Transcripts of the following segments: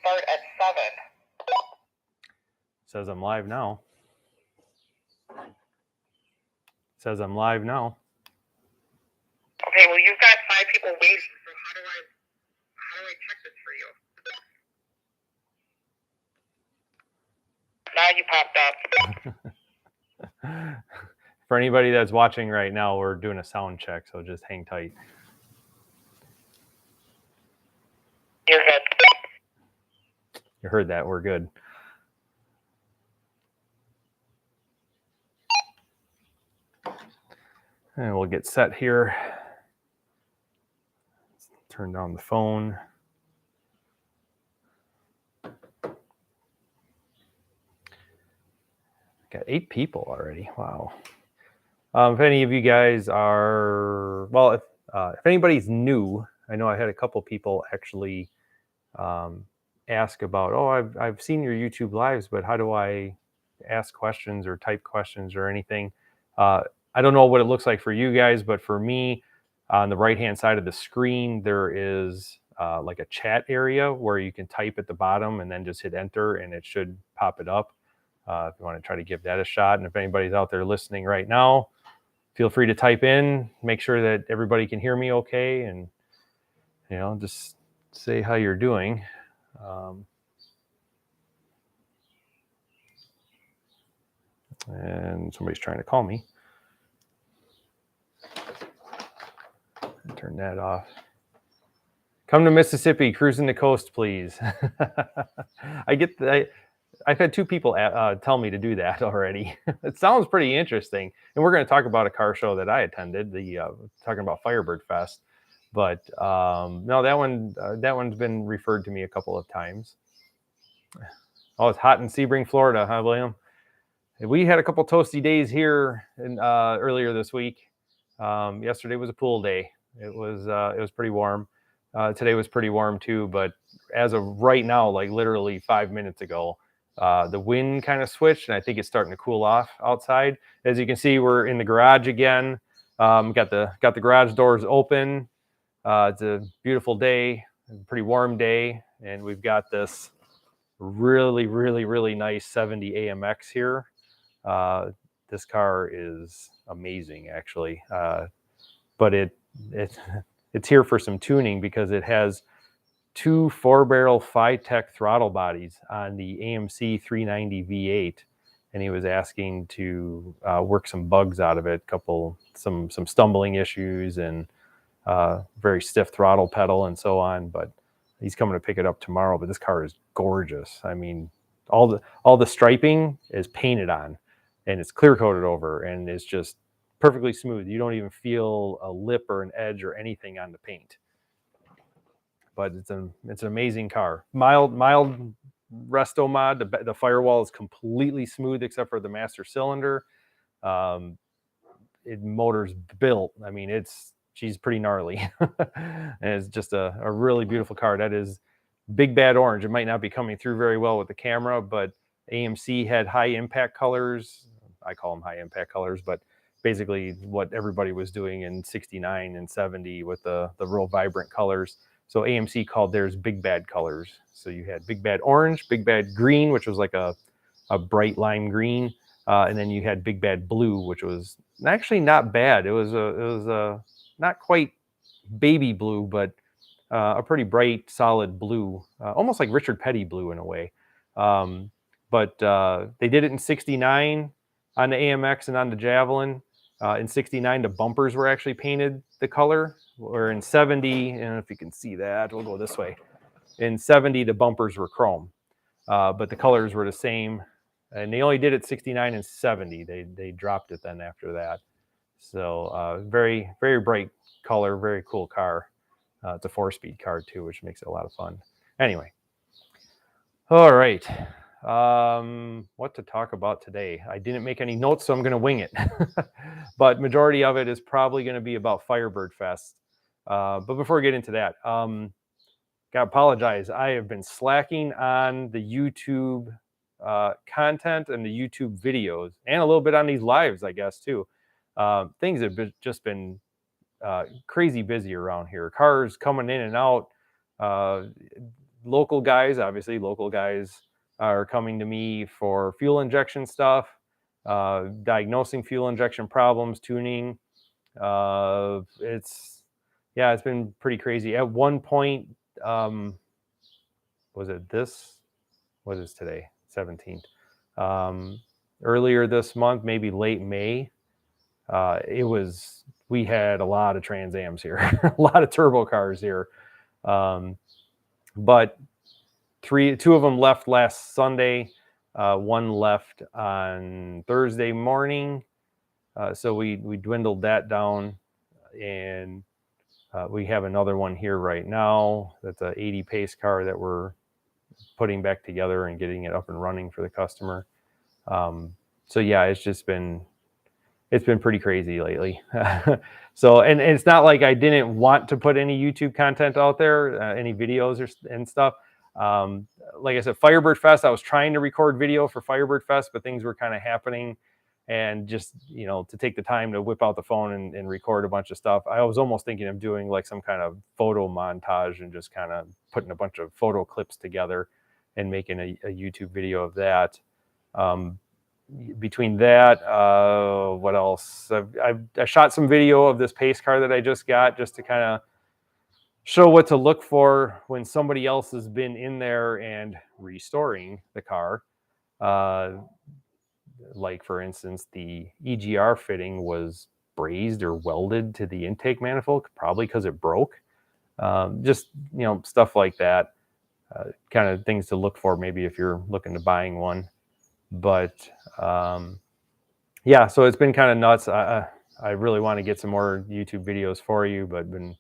start at 7. Says I'm live now. Says I'm live now. Okay, well, you've got 5 people waiting, so how do I check this for you? Now you popped up. For anybody that's watching right now, we're doing a sound check, so just hang tight. You're good. You heard that. We're good. And we'll get set here. Turn down the phone. Got 8 people already. Wow. If any of you guys are, well, if anybody's new, I know I had a couple people actually ask about, oh, I've seen your YouTube lives, but how do I ask questions or type questions or anything? I don't know what it looks like for you guys, but for me, on the right-hand side of the screen, there is like a chat area where you can type at the bottom and then just hit enter and it should pop it up. If you want to try to give that a shot. And if anybody's out there listening right now, feel free to type in, make sure that everybody can hear me okay, and, you know, just say how you're doing. And somebody's trying to call me. Turn that off. Come to Mississippi, cruising the coast, please. I've had 2 people tell me to do that already. It sounds pretty interesting. And we're going to talk about a car show that I attended, talking about Firebird Fest. But no, that one's been referred to me a couple of times. Oh, it's hot in Sebring, Florida, huh, William? We had a couple toasty days here earlier this week. Yesterday was a pool day. It was pretty warm. Today was pretty warm too, but as of right now, like literally 5 minutes ago, the wind kind of switched, and I think it's starting to cool off outside. As you can see, we're in the garage again. Got the garage doors open. It's a beautiful day, a pretty warm day, and we've got this really, really, really nice 70 AMX here. This car is amazing, actually, but it's here for some tuning because it has 2 4-barrel Phi-Tech throttle bodies on the AMC 390 V8, and he was asking to work some bugs out of it, some stumbling issues and very stiff throttle pedal and so on. But he's coming to pick it up tomorrow. But this car is gorgeous. I mean, all the striping is painted on, and it's clear coated over, and it's just perfectly smooth. You don't even feel a lip or an edge or anything on the paint. But it's an amazing car. Mild resto mod. The firewall is completely smooth except for the master cylinder. Motor's built. I mean, she's pretty gnarly. And it's just a really beautiful car. That is Big Bad Orange. It might not be coming through very well with the camera, but AMC had high impact colors. I call them high impact colors, but basically what everybody was doing in 69 and 70 with the real vibrant colors. So AMC called theirs Big Bad colors. So you had Big Bad Orange, Big Bad Green, which was like a bright lime green, and then you had Big Bad Blue, which was actually not bad. It was not quite baby blue, but a pretty bright, solid blue, almost like Richard Petty blue in a way. But they did it in 69 on the AMX and on the Javelin. In 69, the bumpers were actually painted the color, or in 70, and if you can see that, we'll go this way. In 70, the bumpers were chrome, but the colors were the same, and they only did it 69 and 70. They dropped it then after that. So very, very bright color, very cool car. It's a 4-speed car too, which makes it a lot of fun. Anyway, all right. What to talk about today? I didn't make any notes, so I'm going to wing it. But majority of it is probably going to be about Firebird Fest. But before we get into that, gotta apologize. I have been slacking on the YouTube content and the YouTube videos, and a little bit on these lives, I guess, too. Things have just been crazy busy around here. Cars coming in and out. local guys, obviously local guys are coming to me for fuel injection stuff, diagnosing fuel injection problems, tuning. It's been pretty crazy. At one point, was it this? What is today? 17th. Earlier this month, maybe late May, we had a lot of Trans Ams here, a lot of turbo cars here. But two of them left last Sunday. One left on Thursday morning. So we dwindled that down, and we have another one here right now. That's a 80 pace car that we're putting back together and getting it up and running for the customer. So yeah, it's been pretty crazy lately. So, and it's not like I didn't want to put any YouTube content out there, any videos and stuff. Like I said, Firebird Fest, I was trying to record video for Firebird Fest, but things were kind of happening. And just, to take the time to whip out the phone and record a bunch of stuff. I was almost thinking of doing like some kind of photo montage and just kind of putting a bunch of photo clips together and making a YouTube video of that. Between that, what else? I shot some video of this pace car that I just got, just to kind of show what to look for when somebody else has been in there and restoring the car. Like for instance, the EGR fitting was brazed or welded to the intake manifold, probably because it broke. Just, stuff like that, kind of things to look for maybe if you're looking to buying one. But yeah, so it's been kind of nuts. I really want to get some more YouTube videos for you, but been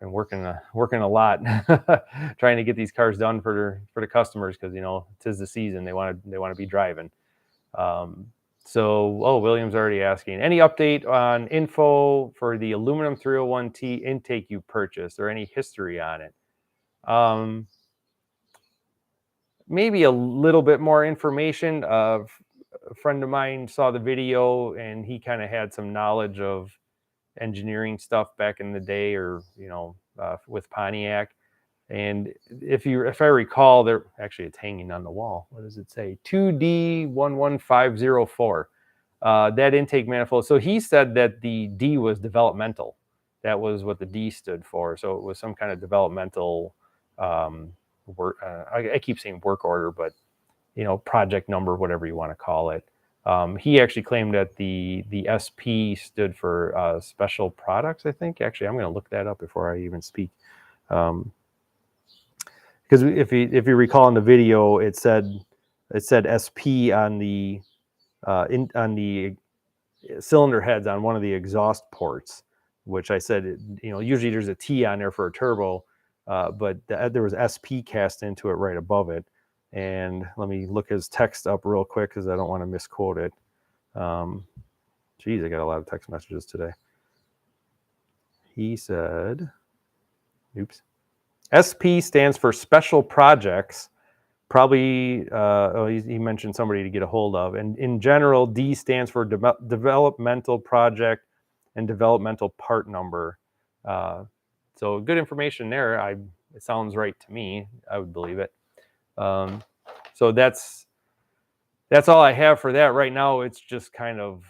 working a lot trying to get these cars done for the customers, because 'tis the season. They want to be driving. William's already asking, any update on info for the aluminum 301T intake you purchased, or any history on it? Maybe a little bit more information. A friend of mine saw the video and he kind of had some knowledge of engineering stuff back in the day, or with Pontiac. And if I recall, there actually, it's hanging on the wall. What does it say? 2D11504. That intake manifold. So he said that the D was developmental. That was what the D stood for. So it was some kind of developmental work. I keep saying work order, but project number, whatever you want to call it. He actually claimed that the SP stood for special products, I think. Actually, I'm going to look that up before I even speak. Because if you recall in the video, it said SP on the on the cylinder heads on one of the exhaust ports, which I said, usually there's a T on there for a turbo, but there was SP cast into it right above it. And let me look his text up real quick, because I don't want to misquote it. Geez, I got a lot of text messages today. He said, oops. SP stands for special projects. Probably, he mentioned somebody to get a hold of. And in general, D stands for developmental project and developmental part number. So good information there. It sounds right to me. I would believe it. So that's all I have for that right now. It's just kind of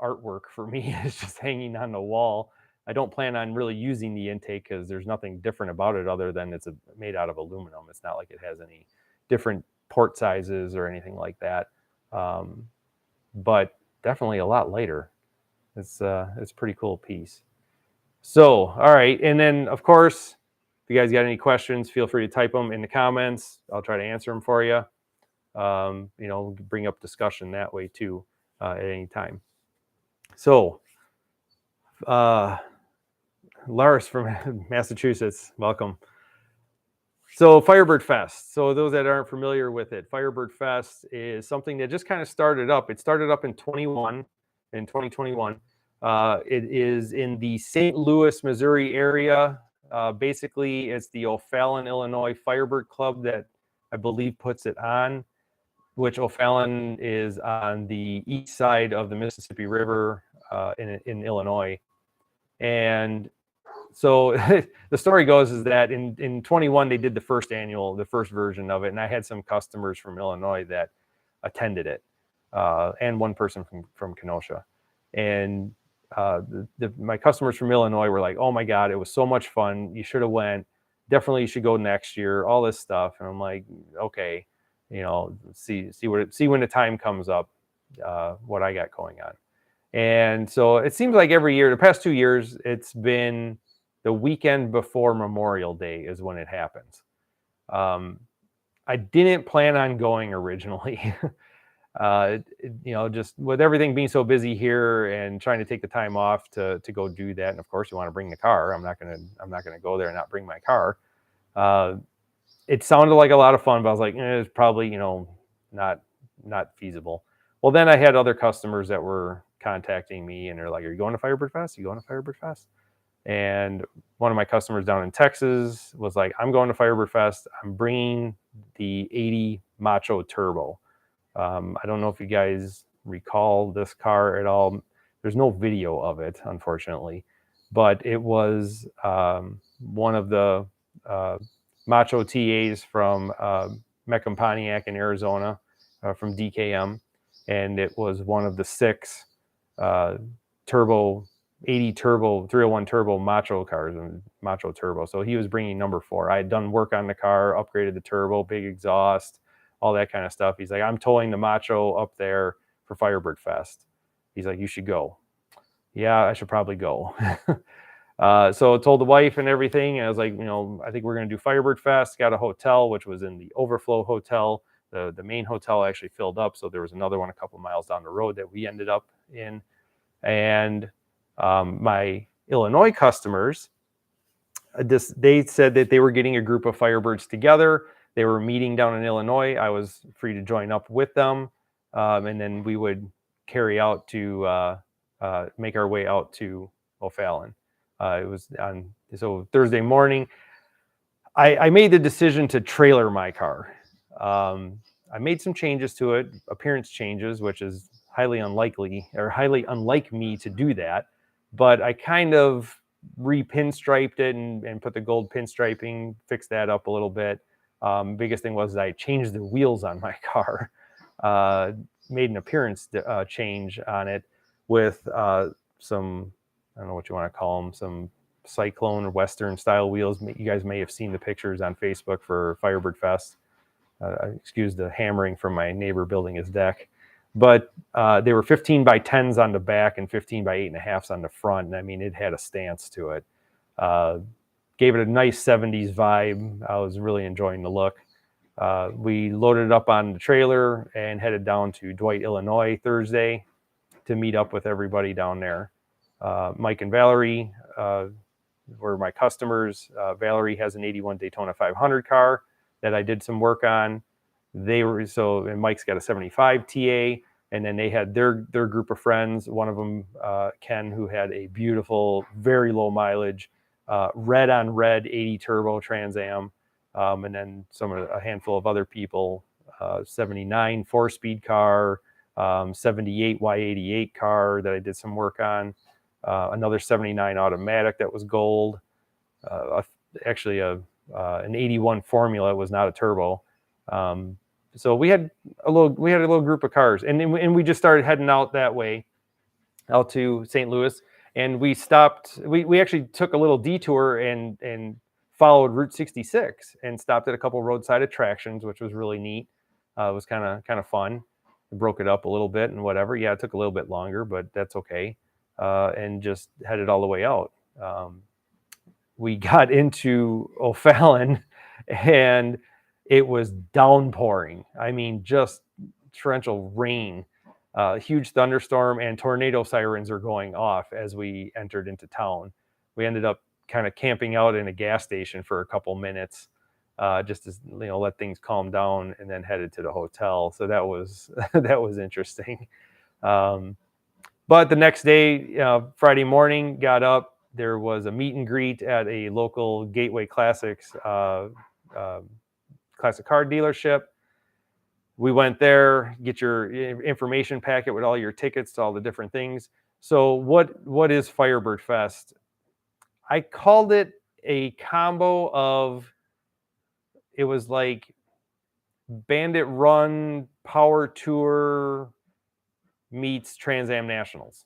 artwork for me. It's just hanging on the wall. I don't plan on really using the intake, because there's nothing different about it other than it's made out of aluminum. It's not like it has any different port sizes or anything like that. But definitely a lot lighter. It's a pretty cool piece. So, all right. And then, of course, if you guys got any questions, feel free to type them in the comments. I'll try to answer them for you. Bring up discussion that way too, at any time. So, Lars from Massachusetts, welcome. So Firebird Fest. So those that aren't familiar with it, Firebird Fest is something that just kind of started up. It started up in 2021. It is in the St. Louis, Missouri area. Basically, it's the O'Fallon, Illinois Firebird Club that I believe puts it on, which O'Fallon is on the east side of the Mississippi River in Illinois. And So the story goes is that in 21 they did the first version of it, and I had some customers from Illinois that attended it, and one person from Kenosha, and my customers from Illinois were like, "Oh my God, it was so much fun! You should have went. Definitely, you should go next year." All this stuff, and I'm like, "Okay, see when the time comes up, what I got going on." And so it seems like every year, the past 2 years, it's been the weekend before Memorial Day is when it happens. I didn't plan on going originally. Just with everything being so busy here and trying to take the time off to go do that. And of course you want to bring the car. I'm not gonna go there and not bring my car. It sounded like a lot of fun, but I was like, it's probably, not feasible. Well, then I had other customers that were contacting me and they're like, "Are you going to Firebird Fest? You going to Firebird Fest?" And one of my customers down in Texas was like, "I'm going to Firebird Fest. I'm bringing the 80 Macho Turbo." I don't know if you guys recall this car at all. There's no video of it, unfortunately, but it was one of the Macho TAs from Meckham Pontiac in Arizona, from DKM, and it was one of the 6 turbo 80 turbo 301 turbo Macho cars and Macho Turbo. So he was bringing number 4. I had done work on the car, upgraded the turbo, big exhaust, all that kind of stuff. He's like, "I'm towing the Macho up there for Firebird Fest." He's like, "You should go." Yeah, I should probably go. So I told the wife and everything. And I was like, I think we're going to do Firebird Fest. Got a hotel, which was in the Overflow Hotel. The main hotel actually filled up. So there was another one a couple miles down the road that we ended up in. And my Illinois customers, they said that they were getting a group of Firebirds together. They were meeting down in Illinois. I was free to join up with them. And then we would carry out to make our way out to O'Fallon. It was so Thursday morning. I made the decision to trailer my car. I made some changes to it, appearance changes, which is highly unlike me to do that. But I kind of re-pinstriped it and put the gold pinstriping, fixed that up a little bit. Biggest thing was I changed the wheels on my car, made an appearance change on it with some, I don't know what you want to call them, some Cyclone or Western style wheels. You guys may have seen the pictures on Facebook for Firebird Fest. Excuse the hammering from my neighbor building his deck. But they were 15 by 10s on the back and 15 by 8.5s on the front. And I mean, it had a stance to it. Gave it a nice 70s vibe. I was really enjoying the look. We loaded it up on the trailer and headed down to Dwight, Illinois Thursday to meet up with everybody down there. Mike and Valerie were my customers. Valerie has an 81 Daytona 500 car that I did some work on. And Mike's got a 75 TA, and then they had their group of friends. One of them, Ken, who had a beautiful, very low mileage, red on red 80 turbo Trans Am, and then a handful of other people, 79 4-speed car, 78 Y88 car that I did some work on, another 79 automatic that was gold, actually an 81 Formula. It was not a turbo. So we had a little group of cars, and we just started heading out that way, out to St. Louis, and we stopped. We actually took a little detour and followed Route 66 and stopped at a couple roadside attractions, which was really neat. It was kind of fun. We broke it up a little bit and whatever. Yeah, it took a little bit longer, but that's okay. And just headed all the way out. We got into O'Fallon, and it was downpouring. I mean, just torrential rain, huge thunderstorm, and tornado sirens are going off as we entered into town. We ended up kind of camping out in a gas station for a couple minutes, just to let things calm down, and then headed to the hotel. So that was that was interesting. But the next day, Friday morning, got up. There was a meet and greet at a local Gateway Classics classic car dealership. We went there, get your information packet with all your tickets to all the different things. So what is Firebird Fest? I called it a combo of, it was like Bandit Run Power Tour meets Trans Am Nationals.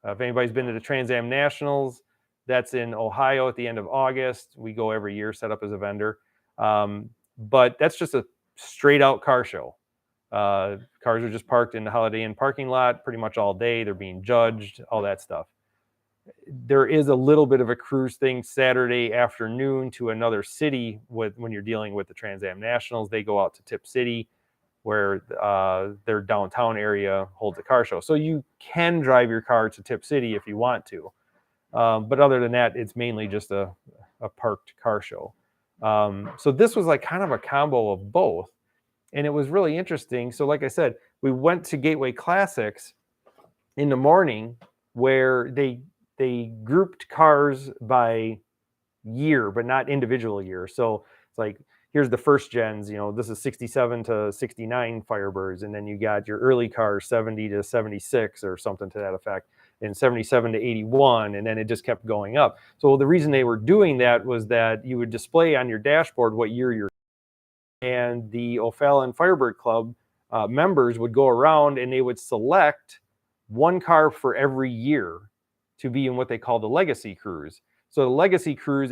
If anybody's been to the Trans Am Nationals, that's in Ohio at the end of August. We go every year, set up as a vendor. But that's just a straight out car show. Cars are just parked in the Holiday Inn parking lot pretty much all day. They're being judged, all that stuff. There is a little bit of a cruise thing Saturday afternoon to another city when you're dealing with the Trans Am Nationals. They go out to Tip City, where their downtown area holds a car show. So you can drive your car to Tip City if you want to. But other than that, it's mainly just a parked car show. So this was like kind of a combo of both. And it was really interesting. So like I said, we went to Gateway Classics in the morning, where they grouped cars by year, but not individual year. So it's like, here's the first gens, this is 67 to 69 Firebirds. And then you got your early cars, 70 to 76 or something to that effect, and 77 to 81. And then it just kept going up. So the reason they were doing that was that you would display on your dashboard what year you're, and the O'Fallon Firebird Club members would go around and they would select one car for every year to be in what they call the Legacy Cruise. So the Legacy Cruise,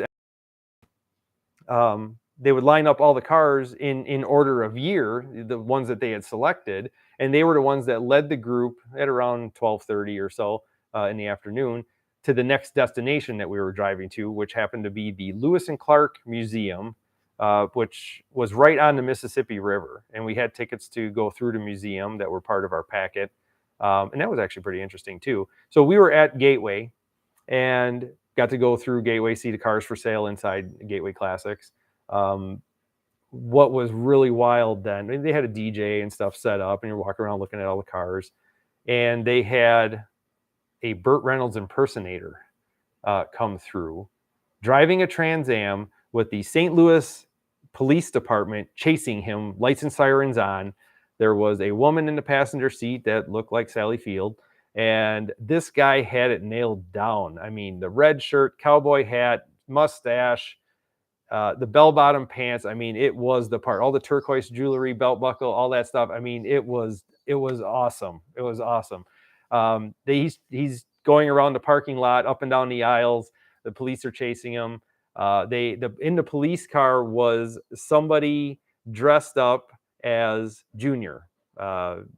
they would line up all the cars in order of year, the ones that they had selected, and they were the ones that led the group at around 12:30 or so in the afternoon to the next destination that we were driving to, which happened to be the Lewis and Clark Museum, which was right on the Mississippi River. And we had tickets to go through the museum that were part of our packet. And that was actually pretty interesting too. So we were at Gateway and got to go through Gateway, see the cars for sale inside Gateway Classics. What was really wild then, they had a DJ and stuff set up, and you're walking around looking at all the cars. And they had a Burt Reynolds impersonator come through, driving a Trans Am with the St. Louis Police Department chasing him, lights and sirens on. There was a woman in the passenger seat that looked like Sally Field, and this guy had it nailed down. I mean, the red shirt, cowboy hat, mustache, the bell-bottom pants. I mean, it was the part. All the turquoise jewelry, belt buckle, all that stuff. I mean, it was awesome. It was awesome. He's going around the parking lot, up and down the aisles. The police are chasing him. In the police car was somebody dressed up as Junior,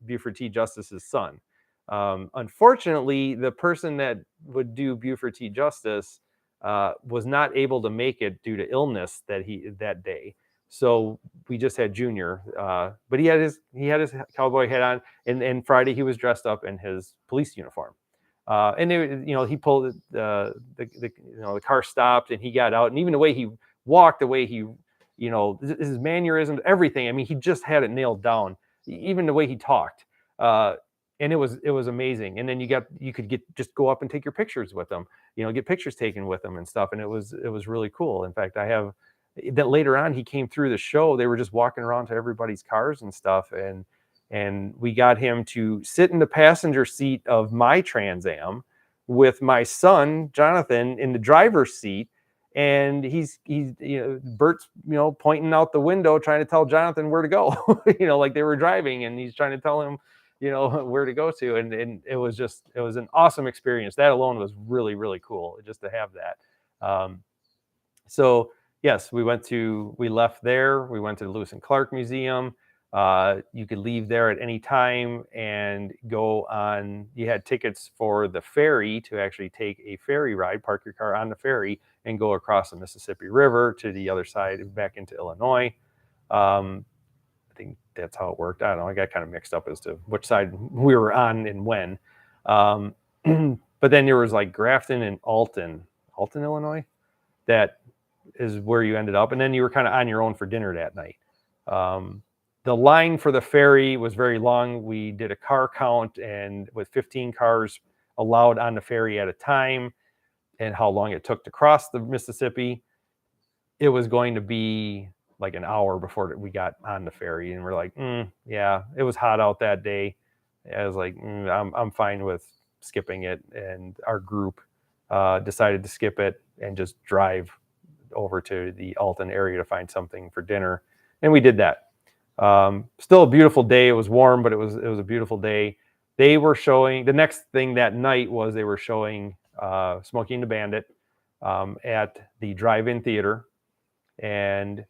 Buford T. Justice's son. Unfortunately, the person that would do Buford T. Justice was not able to make it due to illness that day. So we just had Junior, but he had his cowboy hat on, and Friday he was dressed up in his police uniform. And he pulled the car stopped, and he got out, and even the way he walked, the way he, his mannerisms, everything. I mean, he just had it nailed down. Even the way he talked, and it was amazing. And then you could just go up and take your pictures with them, get pictures taken with them and stuff. And it was really cool. In fact, I have that later on. He came through the show. They were just walking around to everybody's cars and stuff, and we got him to sit in the passenger seat of my Trans Am with my son Jonathan in the driver's seat, and he's Bert's pointing out the window trying to tell Jonathan where to go, like they were driving, and he's trying to tell him where to go to, and it was an awesome experience. That alone was really, really cool just to have that. So yes, we left there. We went to the Lewis and Clark Museum. You could leave there at any time and go on. You had tickets for the ferry to actually take a ferry ride, park your car on the ferry, and go across the Mississippi River to the other side, back into Illinois. I think that's how it worked. I don't know. I got kind of mixed up as to which side we were on and when. But then there was like Grafton and Alton, Illinois. That is where you ended up. And then you were kind of on your own for dinner that night. The line for the ferry was very long. We did a car count, and with 15 cars allowed on the ferry at a time, and how long it took to cross the Mississippi, it was going to be like an hour before we got on the ferry. And we're like, yeah, it was hot out that day. I was like, I'm fine with skipping it. And our group decided to skip it. and just drive over to the Alton area to find something for dinner. And we did that. Still a beautiful day. It was warm, but it was a beautiful day. They were showing, the next thing that night was they were showing Smokey and the Bandit at the drive-in theater. And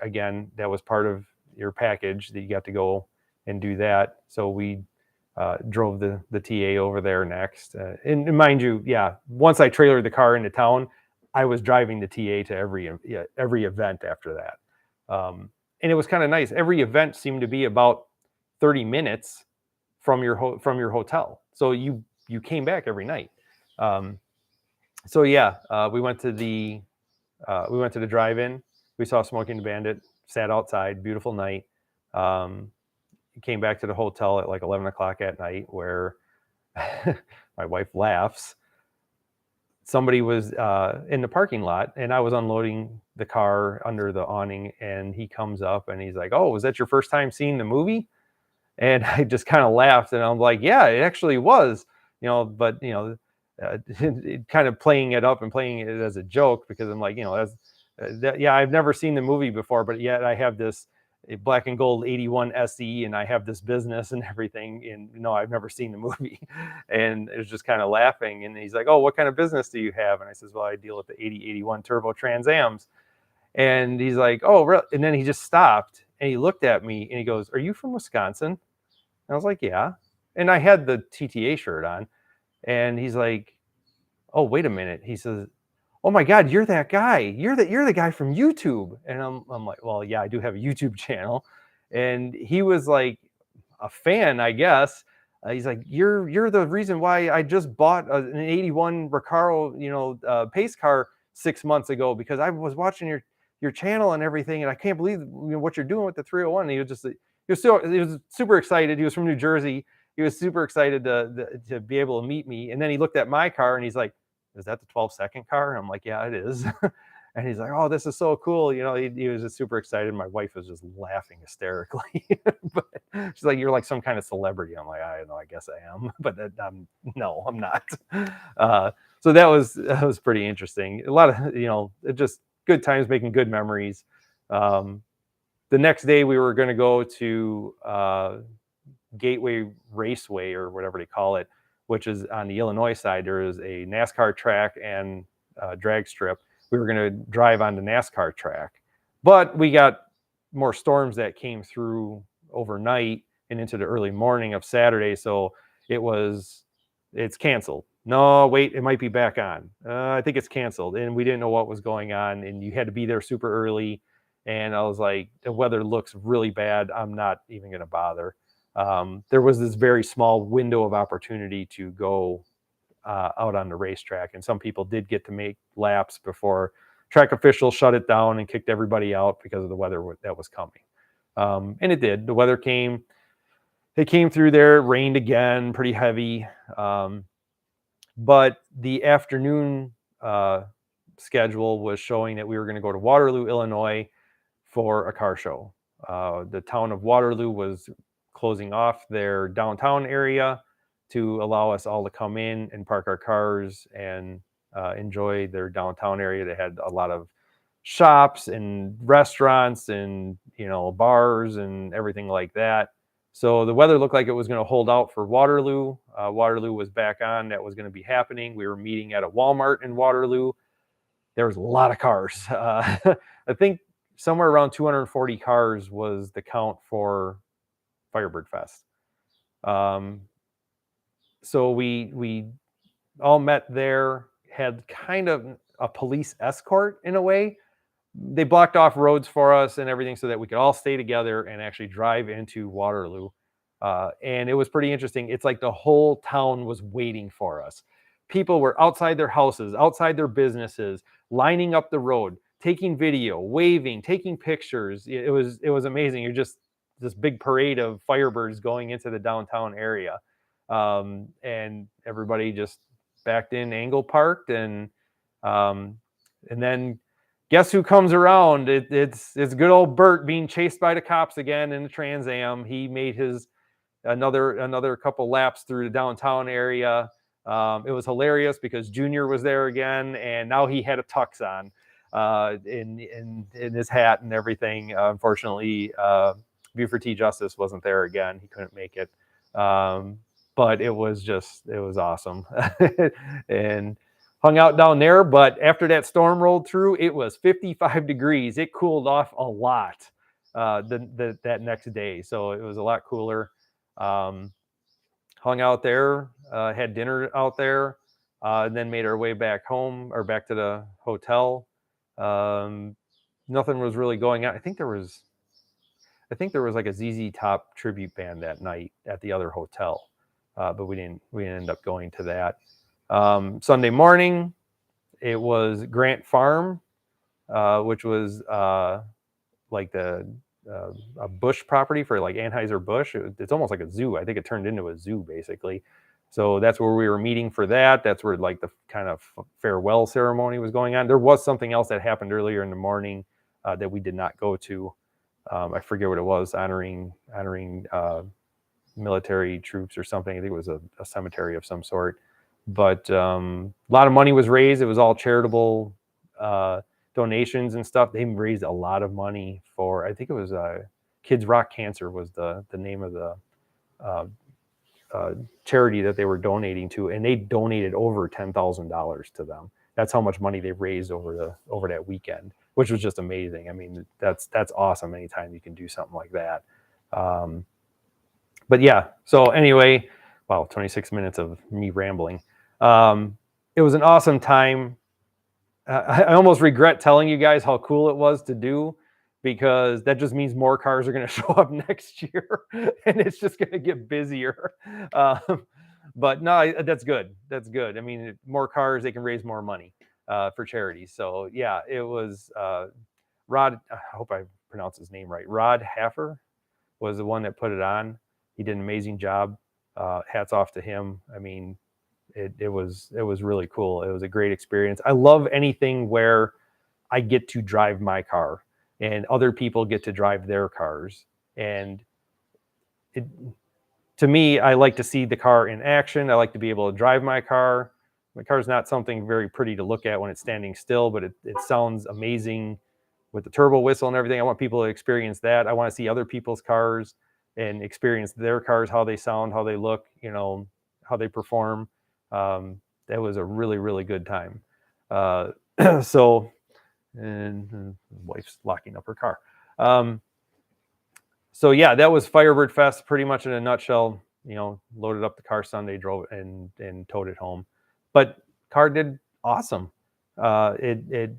again, that was part of your package that you got to go and do that. So we drove the TA over there next. And mind you, yeah, once I trailered the car into town, I was driving the TA to every event after that. And it was kind of nice. Every event seemed to be about 30 minutes from your hotel. So you came back every night. So yeah, we went to the drive-in. We saw Smokey and the Bandit, sat outside, beautiful night. Came back to the hotel at like 11 o'clock at night, where my wife laughs. Somebody was in the parking lot, and I was unloading the car under the awning, and he comes up and he's like, "Oh, was that your first time seeing the movie?" And I just kind of laughed, and I'm like, "Yeah, it actually was," but kind of playing it up and playing it as a joke, because I'm like, yeah, I've never seen the movie before, but yet I have this black and gold 81 SE, and I have this business and everything, and no, I've never seen the movie. And it was just kind of laughing. And he's like, "Oh, what kind of business do you have?" And I says, "Well, I deal with the 8081 turbo Trans Ams." And he's like, "Oh, really?" And then he just stopped and he looked at me and he goes, "Are you from Wisconsin?" And I was like, "Yeah." And I had the TTA shirt on. And he's like, "Oh, wait a minute." He says, "Oh my God, you're that guy. You're the guy from YouTube." And I'm like, "Well, yeah, I do have a YouTube channel." And he was like a fan, I guess. He's like, "You're the reason why I just bought an 81 Recaro, pace car 6 months ago, because I was watching your channel and everything, and I can't believe what you're doing with the 301." And he was super excited. He was from New Jersey. He was super excited to be able to meet me. And then he looked at my car and he's like, "Is that the 12-second car?" And I'm like, "Yeah, it is." And he's like, "Oh, this is so cool." He was just super excited. My wife was just laughing hysterically. But she's like, "You're like some kind of celebrity." I'm like, "I know, I guess I am." But no, I'm not. So that was pretty interesting. A lot of, just good times, making good memories. The next day we were going to go to Gateway Raceway, or whatever they call it, which is on the Illinois side. There is a NASCAR track and drag strip. We were going to drive on the NASCAR track, but we got more storms that came through overnight and into the early morning of Saturday. So it's canceled. No, wait, it might be back on. I think it's canceled. And we didn't know what was going on, and you had to be there super early. And I was like, the weather looks really bad. I'm not even going to bother. There was this very small window of opportunity to go out on the racetrack, and some people did get to make laps before track officials shut it down and kicked everybody out because of the weather that was coming. And it did. The weather came. It came through there. It rained again, pretty heavy. But the afternoon schedule was showing that we were going to go to Waterloo, Illinois for a car show. The town of Waterloo was closing off their downtown area to allow us all to come in and park our cars and enjoy their downtown area. They had a lot of shops and restaurants and bars and everything like that. So the weather looked like it was going to hold out for Waterloo. Waterloo was back on. That was going to be happening. We were meeting at a Walmart in Waterloo. There was a lot of cars. I think somewhere around 240 cars was the count for Firebird Fest. So we all met there, had kind of a police escort in a way. They blocked off roads for us and everything so that we could all stay together and actually drive into Waterloo. And it was pretty interesting. It's like the whole town was waiting for us. People were outside their houses, outside their businesses, lining up the road, taking video, waving, taking pictures. It was amazing. You're just this big parade of Firebirds going into the downtown area. And everybody just backed in, angle parked, and then guess who comes around? It's good old Bert being chased by the cops again in the Trans Am. He made his another couple laps through the downtown area. It was hilarious because Junior was there again, and now he had a tux on in his hat and everything. Unfortunately, Buford T. Justice wasn't there again. He couldn't make it. But it was awesome. And hung out down there. But after that storm rolled through, it was 55 degrees. It cooled off a lot that next day. So it was a lot cooler. Hung out there, had dinner out there, and then made our way back home or back to the hotel. Nothing was really going on. I think there was like a ZZ Top tribute band that night at the other hotel, but we didn't end up going to that. Sunday morning, it was Grant Farm, which was like a bush property for like Anheuser-Busch. It's almost like a zoo. I think it turned into a zoo basically. So that's where we were meeting for that. That's where like the kind of farewell ceremony was going on. There was something else that happened earlier in the morning that we did not go to. I forget what it was, honoring military troops or something. I think it was a cemetery of some sort. But a lot of money was raised. It was all charitable donations and stuff. They raised a lot of money for, I think it was Kids Rock Cancer was the name of the charity that they were donating to, and they donated over $10,000 to them. That's how much money they raised over that weekend, which was just amazing. I mean, that's awesome. Anytime you can do something like that. But yeah. So anyway, wow, 26 minutes of me rambling. It was an awesome time. I almost regret telling you guys how cool it was to do, because that just means more cars are going to show up next year and it's just going to get busier. But no, that's good. That's good. I mean, more cars, they can raise more money for charities. So yeah, it was Rod, I hope I pronounced his name right. Rod Haffer was the one that put it on. He did an amazing job. Hats off to him. I mean, it was really cool. It was a great experience. I love anything where I get to drive my car and other people get to drive their cars. And to me, I like to see the car in action. I like to be able to drive my car. My car is not something very pretty to look at when it's standing still, but it sounds amazing with the turbo whistle and everything. I want people to experience that. I want to see other people's cars and experience their cars, how they sound, how they look, how they perform. That was a really, really good time. So, and the wife's locking up her car. So yeah, that was Firebird Fest pretty much in a nutshell. Loaded up the car Sunday, drove it and towed it home. But car did awesome. It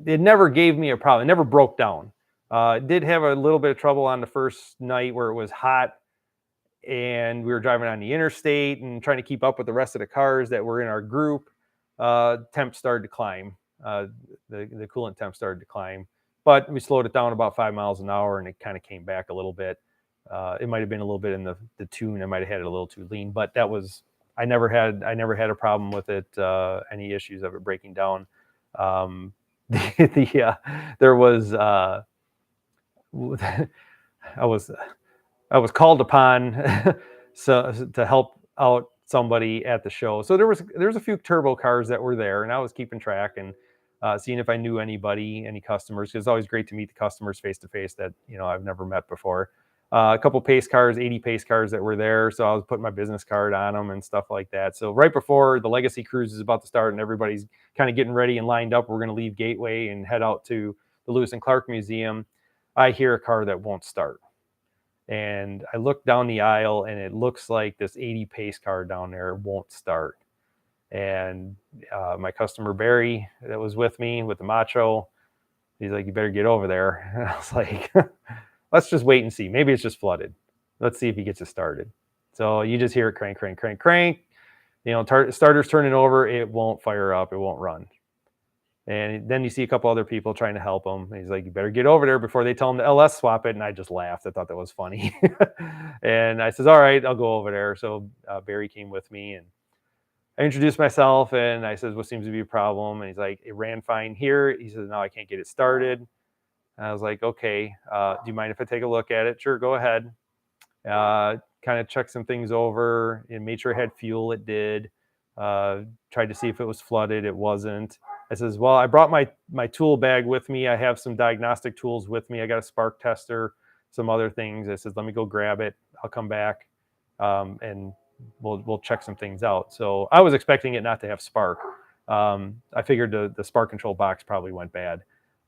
never gave me a problem. It never broke down. It did have a little bit of trouble on the first night where it was hot and we were driving on the interstate and trying to keep up with the rest of the cars that were in our group. Temp started to climb. The coolant temp started to climb, but we slowed it down about 5 miles an hour and it kind of came back a little bit. It might have been a little bit in the tune. I might have had it a little too lean, but that was, I never had a problem with it. Any issues of it breaking down. There was, I was called upon to help out somebody at the show. So there was a few turbo cars that were there, and I was keeping track and seeing if I knew any customers. It's always great to meet the customers face to face that I've never met before. A couple pace cars, 80 pace cars that were there, so I was putting my business card on them and stuff like that. So right before the Legacy Cruise is about to start and everybody's kind of getting ready and lined up, we're going to leave Gateway and head out to the Lewis and Clark Museum. I hear a car that won't start. And I look down the aisle and it looks like this 80 pace car down there won't start. And my customer Barry that was with me with the Macho, he's like, "You better get over there." And I was like, let's just wait and see. Maybe it's just flooded. Let's see if he gets it started. So you just hear it crank, crank, crank, crank. Starter's turning over. It won't fire up. It won't run. And then you see a couple other people trying to help him. And he's like, "You better get over there before they tell him to LS swap it." And I just laughed. I thought that was funny. And I says, "All right, I'll go over there." So Barry came with me and I introduced myself and I says, "What seems to be a problem?" And he's like, "It ran fine here." He says, "No, I can't get it started." And I was like, "Okay, do you mind if I take a look at it?" "Sure, go ahead." Kind kind of checked some things over and made sure it had fuel. It did. Tried to see if it was flooded. It wasn't. I says, well, I brought my tool bag with me. I have some diagnostic tools with me. I got a spark tester, some other things. I says, let me go grab it. I'll come back, and we'll check some things out. So I was expecting it not to have spark. I figured the spark control box probably went bad.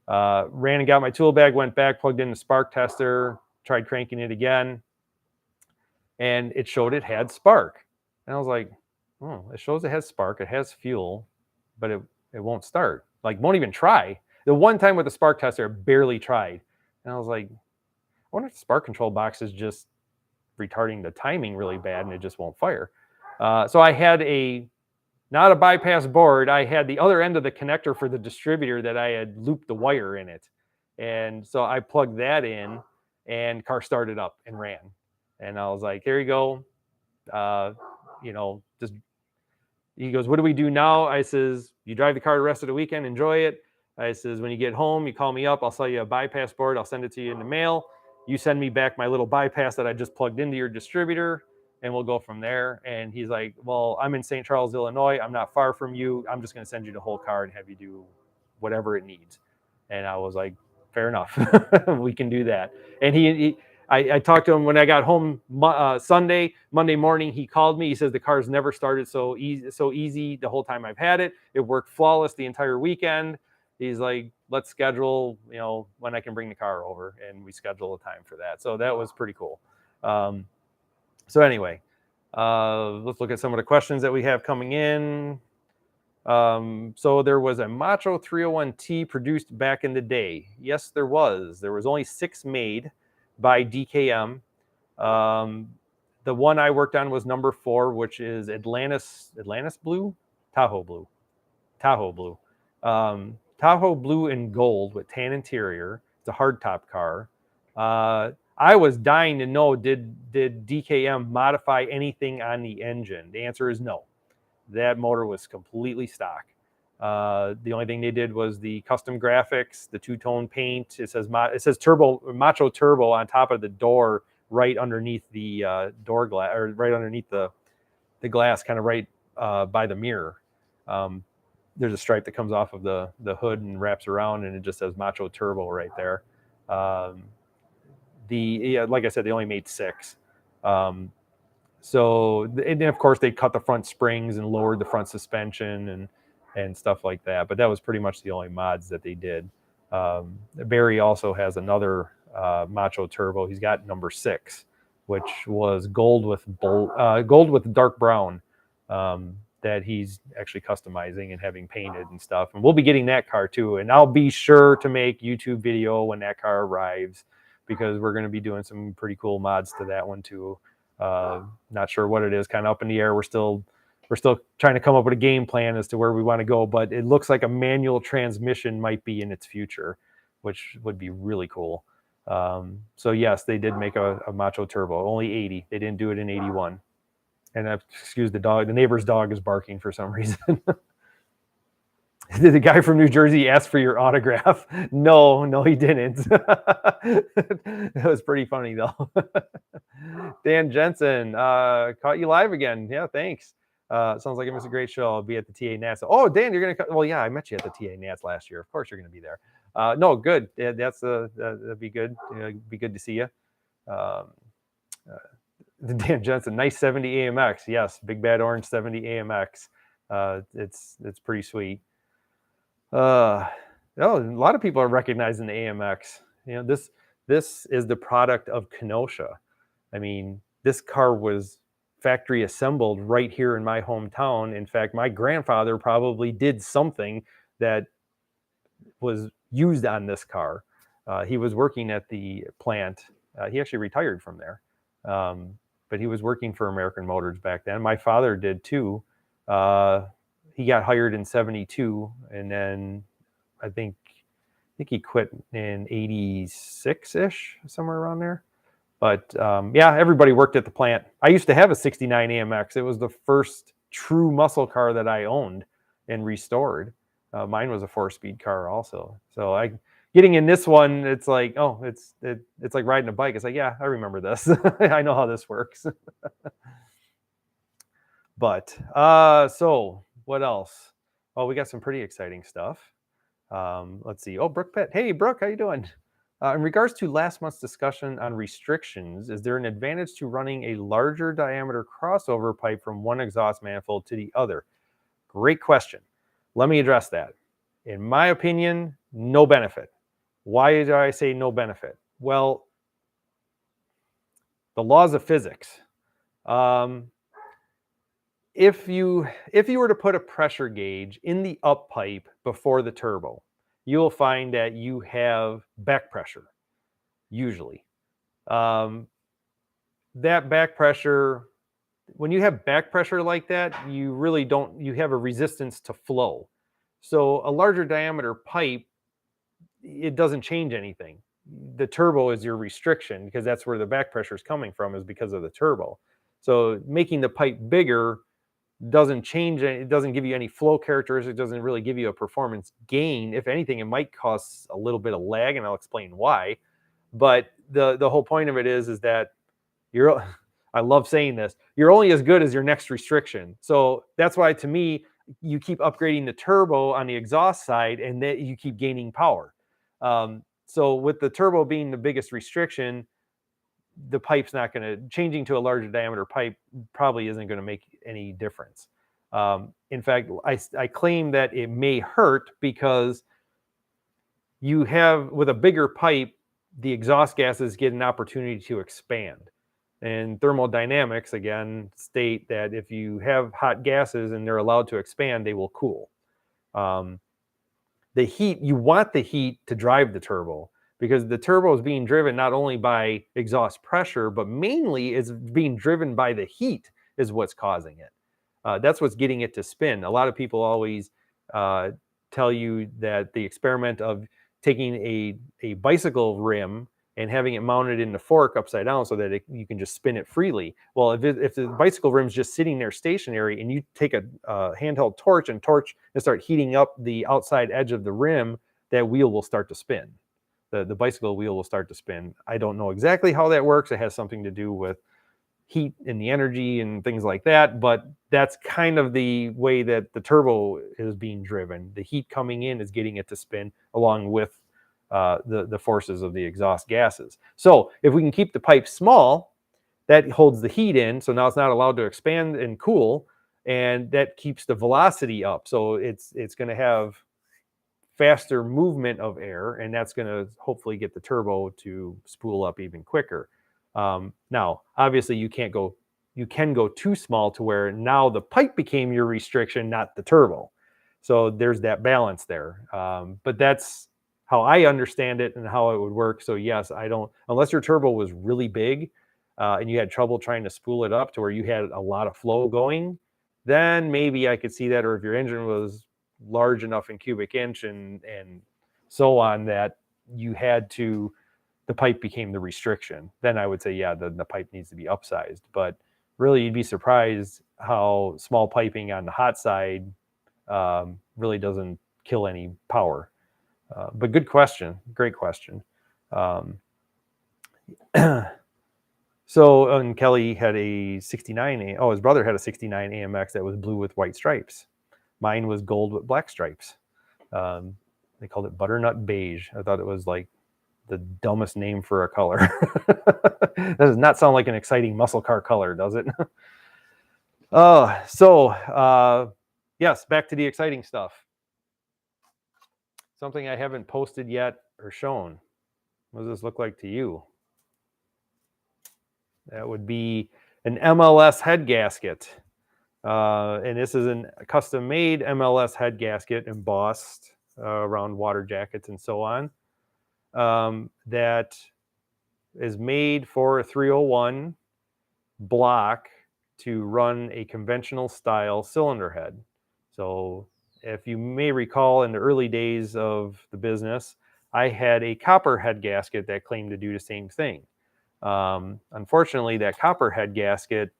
Ran and got my tool bag, went back, plugged in the spark tester, tried cranking it again, and it showed it had spark. And I was like, oh, it shows it has spark, it has fuel, but it won't start. Like, won't even try. The one time with the spark tester, it barely tried. And I was like, I wonder if the spark control box is just retarding the timing really bad and it just won't fire. So I had not a bypass board. I had the other end of the connector for the distributor that I had looped the wire in it. And so I plugged that in and car started up and ran. And I was like, here you go. Just, he goes, what do we do now? I says, you drive the car the rest of the weekend, enjoy it. I says, when you get home, you call me up. I'll sell you a bypass board. I'll send it to you in the mail. You send me back my little bypass that I just plugged into your distributor, and we'll go from there. And he's like, well, I'm in St. Charles, Illinois. I'm not far from you. I'm just going to send you the whole car and have you do whatever it needs. And I was like, fair enough. We can do that. And I talked to him when I got home Sunday. Monday morning, he called me. He says the car's never started so easy the whole time I've had it. It worked flawless the entire weekend. He's like, let's schedule, when I can bring the car over, and we schedule a time for that. So that was pretty cool. So anyway, let's look at some of the questions that we have coming in. So there was a Macho 301T produced back in the day. Yes, there was. There was only 6 made by DKM. The one I worked on was number 4, which is Atlantis Blue? Tahoe Blue. Tahoe Blue and gold with tan interior. It's a hardtop car. I was dying to know, did DKM modify anything on the engine? The answer is no. That motor was completely stock. The only thing they did was the custom graphics, the 2-tone paint. It says turbo, Macho Turbo on top of the door, right underneath the door glass, or right underneath the glass, kind of right by the mirror. There's a stripe that comes off of the hood and wraps around, and it just says Macho Turbo right there. Like I said, they only made 6. So, and of course, they cut the front springs and lowered the front suspension and stuff like that. But that was pretty much the only mods that they did. Barry also has another Macho Turbo. He's got number 6, which was gold with dark brown, that he's actually customizing and having painted and stuff. And we'll be getting that car too. And I'll be sure to make YouTube video when that car arrives, because we're going to be doing some pretty cool mods to that one too. Not sure what it is, kind of up in the air. We're still trying to come up with a game plan as to where we want to go, but it looks like a manual transmission might be in its future, which would be really cool. So yes, they did make a Macho Turbo, only 80. They didn't do it in 81. And excuse the dog, the neighbor's dog is barking for some reason. Did the guy from New Jersey ask for your autograph? No, he didn't. It was pretty funny though. Dan Jensen, caught you live again. Yeah, thanks. Sounds like it was a great show. I'll be at the TA Nats. Oh, Dan, you're gonna. Well, yeah, I met you at the TA Nats last year. Of course, you're gonna be there. No, good. Yeah, that'd be good. It'd be good to see you. The Dan Jensen, nice 70 AMX. Yes, big bad orange 70 AMX. It's pretty sweet. A lot of people are recognizing the AMX. This is the product of Kenosha. I mean, this car was factory assembled right here in my hometown. In fact, my grandfather probably did something that was used on this car. He was working at the plant. He actually retired from there. But he was working for American Motors back then. My father did too. He got hired in 72, and then I think he quit in 86-ish, somewhere around there. But yeah, everybody worked at the plant. I used to have a 69 AMX. It was the first true muscle car that I owned and restored. Mine was a 4-speed car also. So getting in this one, it's like, oh, it's like riding a bike. It's like, yeah, I remember this. I know how this works. But so what else? Well, we got some pretty exciting stuff. Let's see. Oh, Brooke Pitt. Hey, Brooke, how you doing? In regards to last month's discussion on restrictions, is there an advantage to running a larger diameter crossover pipe from one exhaust manifold to the other? Great question. Let me address that. In my opinion, no benefit. Why do I say no benefit? Well, the laws of physics. If you were to put a pressure gauge in the up pipe before the turbo, you'll find that you have back pressure, usually. That back pressure, when you have back pressure like that, you really don't, you have a resistance to flow. So a larger diameter pipe, it doesn't change anything. The turbo is your restriction because that's where the back pressure is coming from, is because of the turbo. So making the pipe bigger doesn't change it. It doesn't give you any flow characteristics. It doesn't really give you a performance gain. If anything, it might cause a little bit of lag, and I'll explain why. But the whole point of it is that you're, I love saying this, you're only as good as your next restriction. So that's why, to me, you keep upgrading the turbo on the exhaust side, and that you keep gaining power. So with the turbo being the biggest restriction, the pipe's not going to, changing to a larger diameter pipe probably isn't going to make any difference. In fact, I claim that it may hurt because you have, with a bigger pipe, the exhaust gases get an opportunity to expand. And thermodynamics, again, state that if you have hot gases and they're allowed to expand, they will cool. The heat, you want the heat to drive the turbo, because the turbo is being driven not only by exhaust pressure, but mainly is being driven by the heat is what's causing it. That's what's getting it to spin. A lot of people always tell you that the experiment of taking a bicycle rim and having it mounted in the fork upside down so that you can just spin it freely. Well, if the bicycle rim's just sitting there stationary and you take a handheld torch and start heating up the outside edge of the rim, that wheel will start to spin. The bicycle wheel will start to spin. I don't know exactly how that works. It has something to do with heat and the energy and things like that, but that's kind of the way that the turbo is being driven. The heat coming in is getting it to spin along with the forces of the exhaust gases. So if we can keep the pipe small, that holds the heat in, so now it's not allowed to expand and cool, and that keeps the velocity up. So it's going to have faster movement of air, and that's going to hopefully get the turbo to spool up even quicker. Now, obviously, you can go too small to where now the pipe became your restriction, not the turbo. So there's that balance there. But that's how I understand it and how it would work. So yes, I don't, unless your turbo was really big and you had trouble trying to spool it up to where you had a lot of flow going, then maybe I could see that. Or if your engine was large enough in cubic inch and so on that you had to, the pipe became the restriction, then I would say, yeah, the pipe needs to be upsized. But really, you'd be surprised how small piping on the hot side really doesn't kill any power. But good question. Great question. So, and Kelly had a 69, his brother had a 69 AMX that was blue with white stripes. Mine was gold with black stripes. They called it butternut beige. I thought it was like the dumbest name for a color. That does not sound like an exciting muscle car color, does it? Yes, back to the exciting stuff. Something I haven't posted yet or shown. What does this look like to you? That would be an MLS head gasket. And this is a custom-made MLS head gasket embossed around water jackets and so on. That is made for a 301 block to run a conventional style cylinder head. So if you may recall, in the early days of the business, I had a copper head gasket that claimed to do the same thing. Unfortunately, that copper head gasket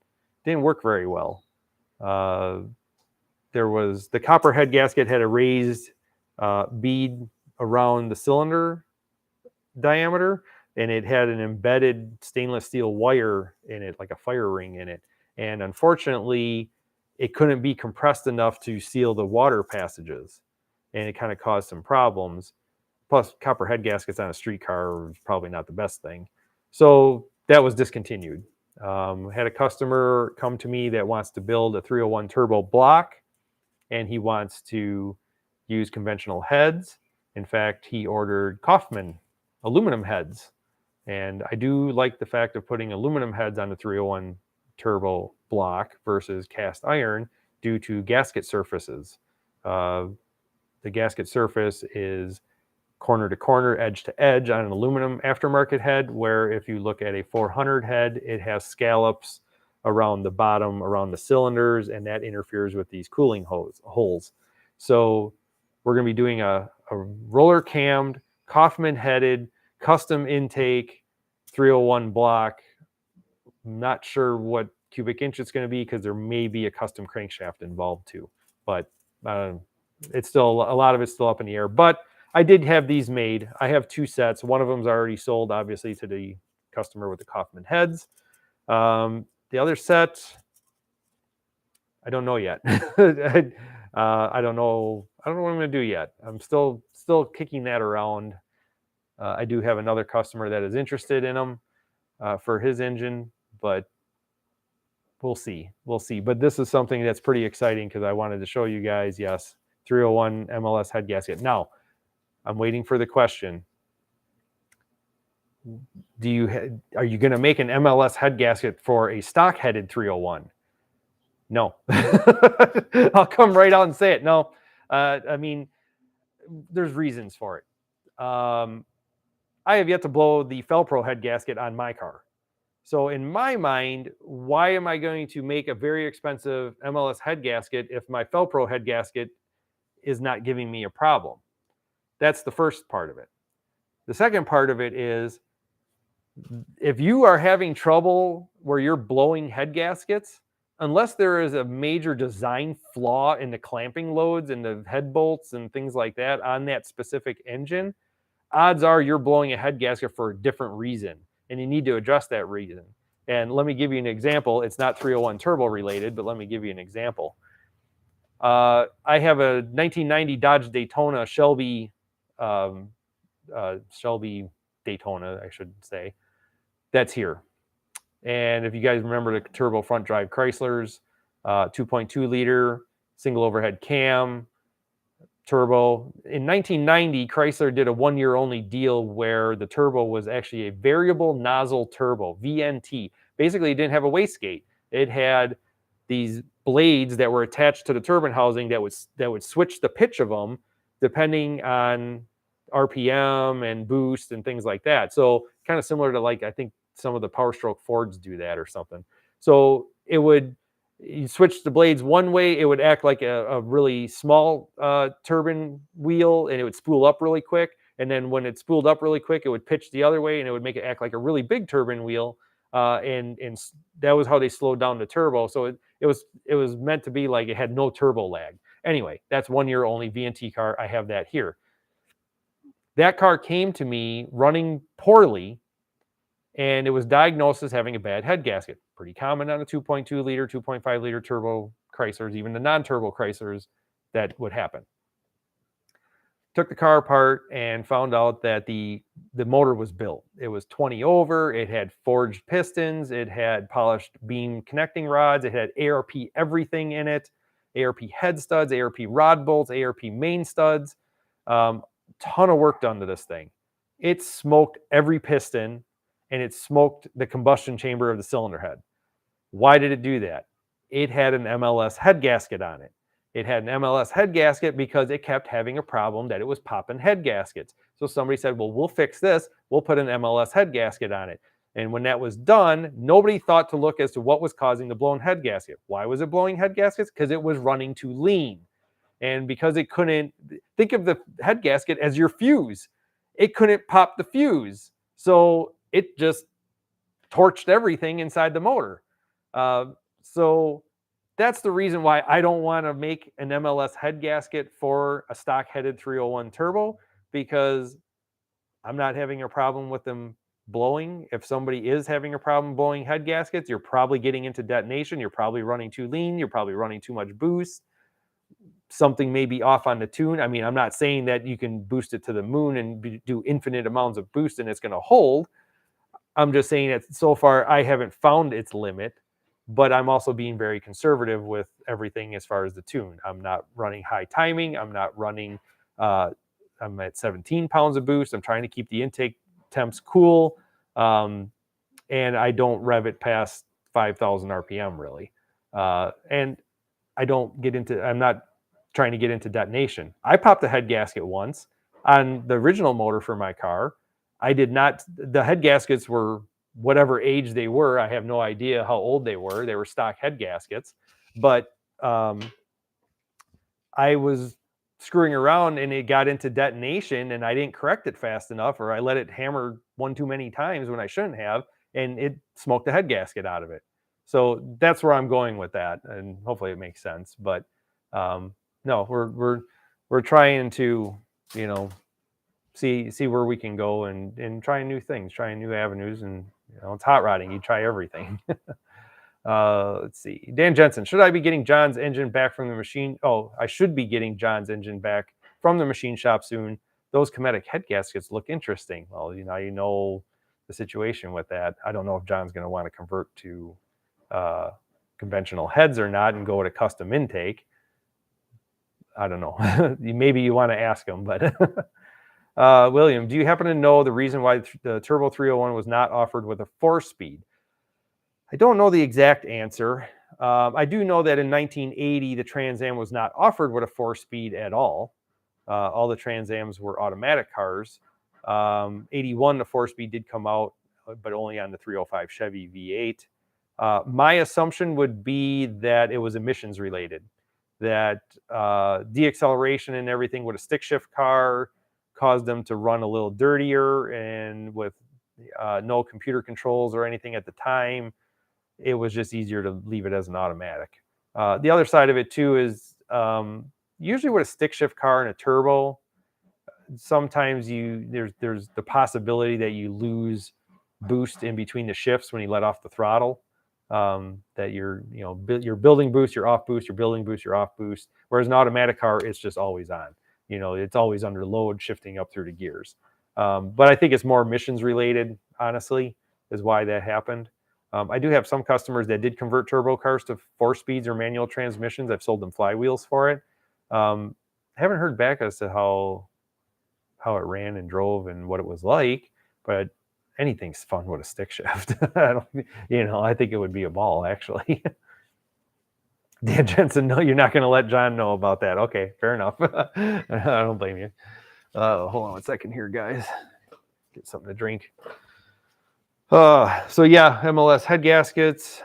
didn't work very well. The copper head gasket had a raised bead around the cylinder diameter, and it had an embedded stainless steel wire in it, like a fire ring in it. And unfortunately, it couldn't be compressed enough to seal the water passages, and it kind of caused some problems. Plus, copper head gaskets on a street car is probably not the best thing. So that was discontinued. Had a customer come to me that wants to build a 301 turbo block, and he wants to use conventional heads. In fact, he ordered Kaufman aluminum heads. And I do like the fact of putting aluminum heads on the 301 turbo block versus cast iron due to gasket surfaces. The gasket surface is corner to corner, edge to edge on an aluminum aftermarket head, where if you look at a 400 head, it has scallops around the bottom, around the cylinders, and that interferes with these cooling holes. So we're going to be doing a roller cammed, Kaufman headed, custom intake 301 block. Not sure what cubic inch it's going to be because there may be a custom crankshaft involved too, but it's still, a lot of it's still up in the air. But I did have these made. I have 2 sets. One of them's already sold, obviously, to the customer with the Kaufman heads. The other set, I don't know yet. I don't know what I'm going to do yet. I'm still kicking that around. I do have another customer that is interested in them for his engine, but we'll see. We'll see. But this is something that's pretty exciting because I wanted to show you guys. Yes, 301 MLS head gasket. Now, I'm waiting for the question. Are you going to make an MLS head gasket for a stock headed 301? No. I'll come right out and say it. No. I mean, there's reasons for it. I have yet to blow the Felpro head gasket on my car. So in my mind, why am I going to make a very expensive MLS head gasket if my Felpro head gasket is not giving me a problem? That's the first part of it. The second part of it is, if you are having trouble where you're blowing head gaskets, unless there is a major design flaw in the clamping loads and the head bolts and things like that on that specific engine, odds are you're blowing a head gasket for a different reason, and you need to address that reason. And let me give you an example. It's not 301 turbo related, but let me give you an example. I have a 1990 Dodge Daytona Shelby Daytona, I should say, that's here. And if you guys remember the turbo front drive Chryslers, 2.2 liter, single overhead cam, turbo. In 1990, Chrysler did a 1-year only deal where the turbo was actually a variable nozzle turbo, VNT. Basically, it didn't have a wastegate. It had these blades that were attached to the turbine housing that would switch the pitch of them depending on RPM and boost and things like that. So kind of similar to, like, I think some of the Power Stroke Fords do that or something. So you switch the blades one way, it would act like a really small turbine wheel, and it would spool up really quick. And then when it spooled up really quick, it would pitch the other way, and it would make it act like a really big turbine wheel. And that was how they slowed down the turbo. So it was meant to be like it had no turbo lag. Anyway, that's 1-year only VNT car. I have that here. That car came to me running poorly, and it was diagnosed as having a bad head gasket. Pretty common on a 2.2 liter, 2.5 liter turbo Chryslers, even the non-turbo Chryslers, that would happen. Took the car apart and found out that the motor was built. It was 20 over, it had forged pistons, it had polished beam connecting rods, it had ARP everything in it, ARP head studs, ARP rod bolts, ARP main studs. Ton of work done to this thing. It smoked every piston, and it smoked the combustion chamber of the cylinder head. Why did it do that? It had an MLS head gasket on it. It had an MLS head gasket because it kept having a problem that it was popping head gaskets. So somebody said, well, we'll fix this. We'll put an MLS head gasket on it. And when that was done, nobody thought to look as to what was causing the blown head gasket. Why was it blowing head gaskets? Because it was running too lean. And because it couldn't, think of the head gasket as your fuse. It couldn't pop the fuse. So it just torched everything inside the motor. So that's the reason why I don't want to make an MLS head gasket for a stock-headed 301 turbo, because I'm not having a problem with them blowing. If somebody is having a problem blowing head gaskets, you're probably getting into detonation. You're probably running too lean. You're probably running too much boost. Something may be off on the tune. I mean, I'm not saying that you can boost it to the moon and do infinite amounts of boost and it's going to hold. I'm just saying that so far I haven't found its limit, but I'm also being very conservative with everything as far as the tune. I'm not running high timing. I'm not running, I'm at 17 pounds of boost. I'm trying to keep the intake temps cool. And I don't rev it past 5,000 RPM really. And I don't get into, I'm not trying to get into detonation. I popped the head gasket once on the original motor for my car. I did not, the head gaskets were whatever age they were. I have no idea how old they were. They were stock head gaskets, but I was screwing around and it got into detonation and I didn't correct it fast enough, or I let it hammer one too many times when I shouldn't have, and it smoked the head gasket out of it. So that's where I'm going with that, and hopefully it makes sense. But no, we're trying to, you know, see where we can go and trying new things, trying new avenues, and you know, it's hot rodding. You try everything. Let's see. Dan Jensen, should I be getting John's engine back from the machine? Oh, I should be getting John's engine back from the machine shop soon. Those Cometic head gaskets look interesting. Well, you know the situation with that. I don't know if John's going to want to convert to conventional heads or not and go with a custom intake. I don't know. Maybe you want to ask him, but William, do you happen to know the reason why the Turbo 301 was not offered with a 4-speed? I don't know the exact answer. I do know that in 1980, the Trans Am was not offered with a 4-speed at all. All the Trans Ams were automatic cars. 81, the 4-speed did come out, but only on the 305 Chevy V8. My assumption would be that it was emissions related, that deacceleration and everything with a stick shift car caused them to run a little dirtier, and with no computer controls or anything at the time, it was just easier to leave it as an automatic. The other side of it too is usually with a stick shift car and a turbo, sometimes there's the possibility that you lose boost in between the shifts when you let off the throttle. That you're building boost, you're off boost, you're building boost, you're off boost. Whereas an automatic car, it's just always on. You know, it's always under load, shifting up through the gears. But I think it's more emissions related, honestly, is why that happened. I do have some customers that did convert turbo cars to 4-speeds or manual transmissions. I've sold them flywheels for it. Haven't heard back as to how it ran and drove and what it was like, but anything's fun with a stick shift. I think it would be a ball, actually. Dan Jensen, no, you're not going to let John know about that. Okay, fair enough. I don't blame you. Hold on 1 second here, guys. Get something to drink. So yeah, MLS head gaskets.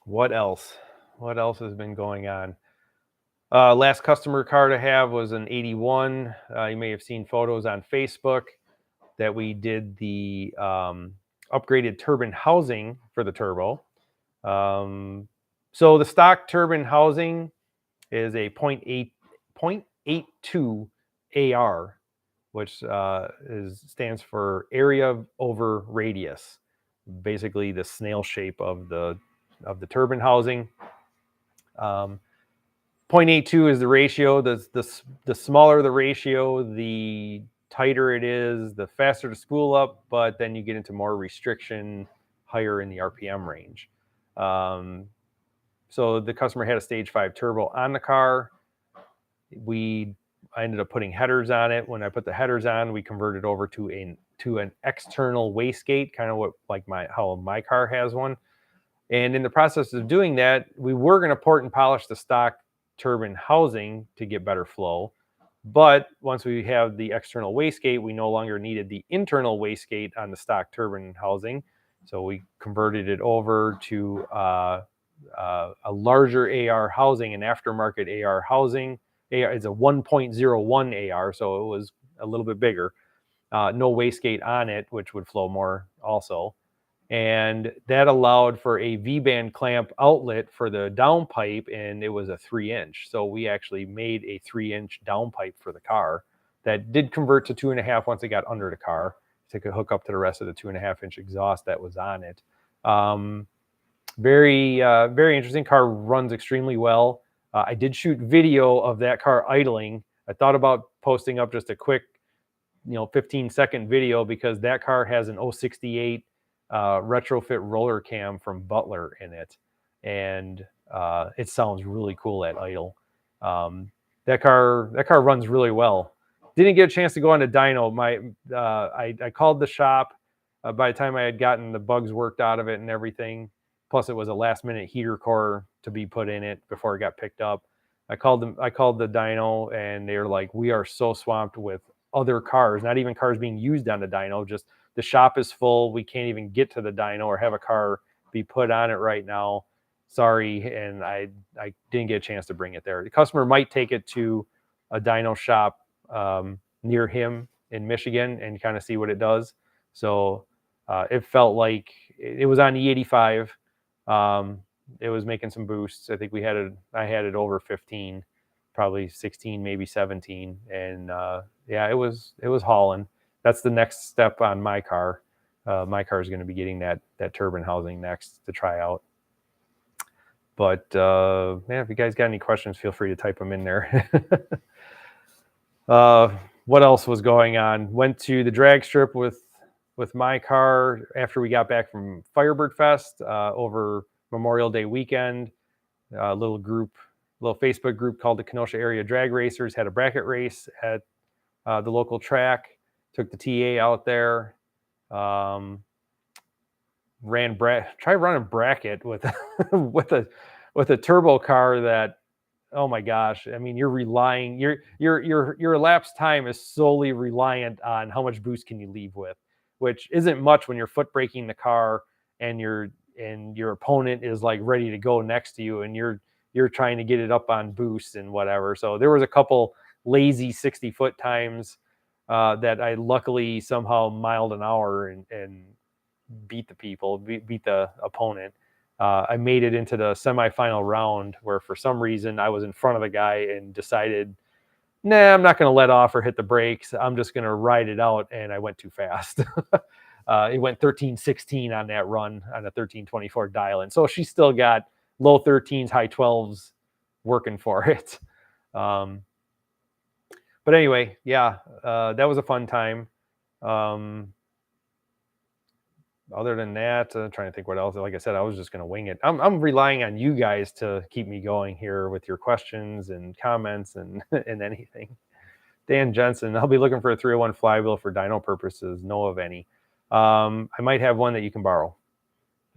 What else? What else has been going on? Last customer car to have was an 81. You may have seen photos on Facebook that we did the upgraded turbine housing for the turbo. So the stock turbine housing is a 0.82 AR, which stands for area over radius. Basically, the snail shape of the turbine housing. 0.82 is the ratio. The smaller the ratio, the tighter it is, the faster to spool up, but then you get into more restriction higher in the RPM range. So the customer had a stage 5 turbo on the car. I ended up putting headers on it. When I put the headers on, we converted over to an external wastegate, kind of how my car has one. And in the process of doing that, we were going to port and polish the stock turbine housing to get better flow. But once we have the external wastegate, we no longer needed the internal wastegate on the stock turbine housing. So we converted it over to a larger AR housing, an aftermarket AR housing. It's a 1.01 AR, so it was a little bit bigger. No wastegate on it, which would flow more also. and that allowed for a V-band clamp outlet for the downpipe, and it was a 3-inch. So we actually made a 3-inch downpipe for the car that did convert to 2.5 once it got under the car, so it could hook up to the rest of the 2.5-inch exhaust that was on it. Very interesting. Car runs extremely well. I did shoot video of that car idling. I thought about posting up just a quick 15-second video, because that car has an 068 retrofit roller cam from Butler in it, and it sounds really cool at idle. That car runs really well. Didn't get a chance to go on the dyno. I called the shop by the time I had gotten the bugs worked out of it and everything. Plus, it was a last-minute heater core to be put in it before it got picked up. I called the dyno, and they were like, "We are so swamped with other cars, not even cars being used on the dyno. Just the shop is full. We can't even get to the dyno or have a car be put on it right now. Sorry." And I didn't get a chance to bring it there. The customer might take it to a dyno shop near him in Michigan and kind of see what it does. So it felt like it was on E85. It was making some boosts. I think I had it over 15, probably 16, maybe 17. And yeah, it was hauling. That's the next step on my car. My car is going to be getting that turbine housing next to try out. But yeah, if you guys got any questions, feel free to type them in there. What else was going on? Went to the drag strip with my car after we got back from Firebird Fest over Memorial Day weekend. A little Facebook group called the Kenosha Area Drag Racers had a bracket race at the local track. Took the TA out there. Tried running bracket with with a turbo car that, oh my gosh, I mean, your elapsed time is solely reliant on how much boost can you leave with, which isn't much when you're foot braking the car and your opponent is like ready to go next to you, and you're trying to get it up on boost and whatever. So there was a couple lazy 60-foot times that I luckily somehow miled an hour and beat the opponent. I made it into the semifinal round, where for some reason I was in front of the guy and decided, nah, I'm not going to let off or hit the brakes. I'm just going to ride it out, and I went too fast. It went 13.16 on that run on a 13.24 dial, and so she still got low 13s, high 12s working for it. But anyway, yeah, that was a fun time. Other than that, I'm trying to think what else. Like I said, I was just going to wing it. I'm relying on you guys to keep me going here with your questions and comments and and anything. Dan Jensen, I'll be looking for a 301 flywheel for dyno purposes. Know of any? I might have one that you can borrow.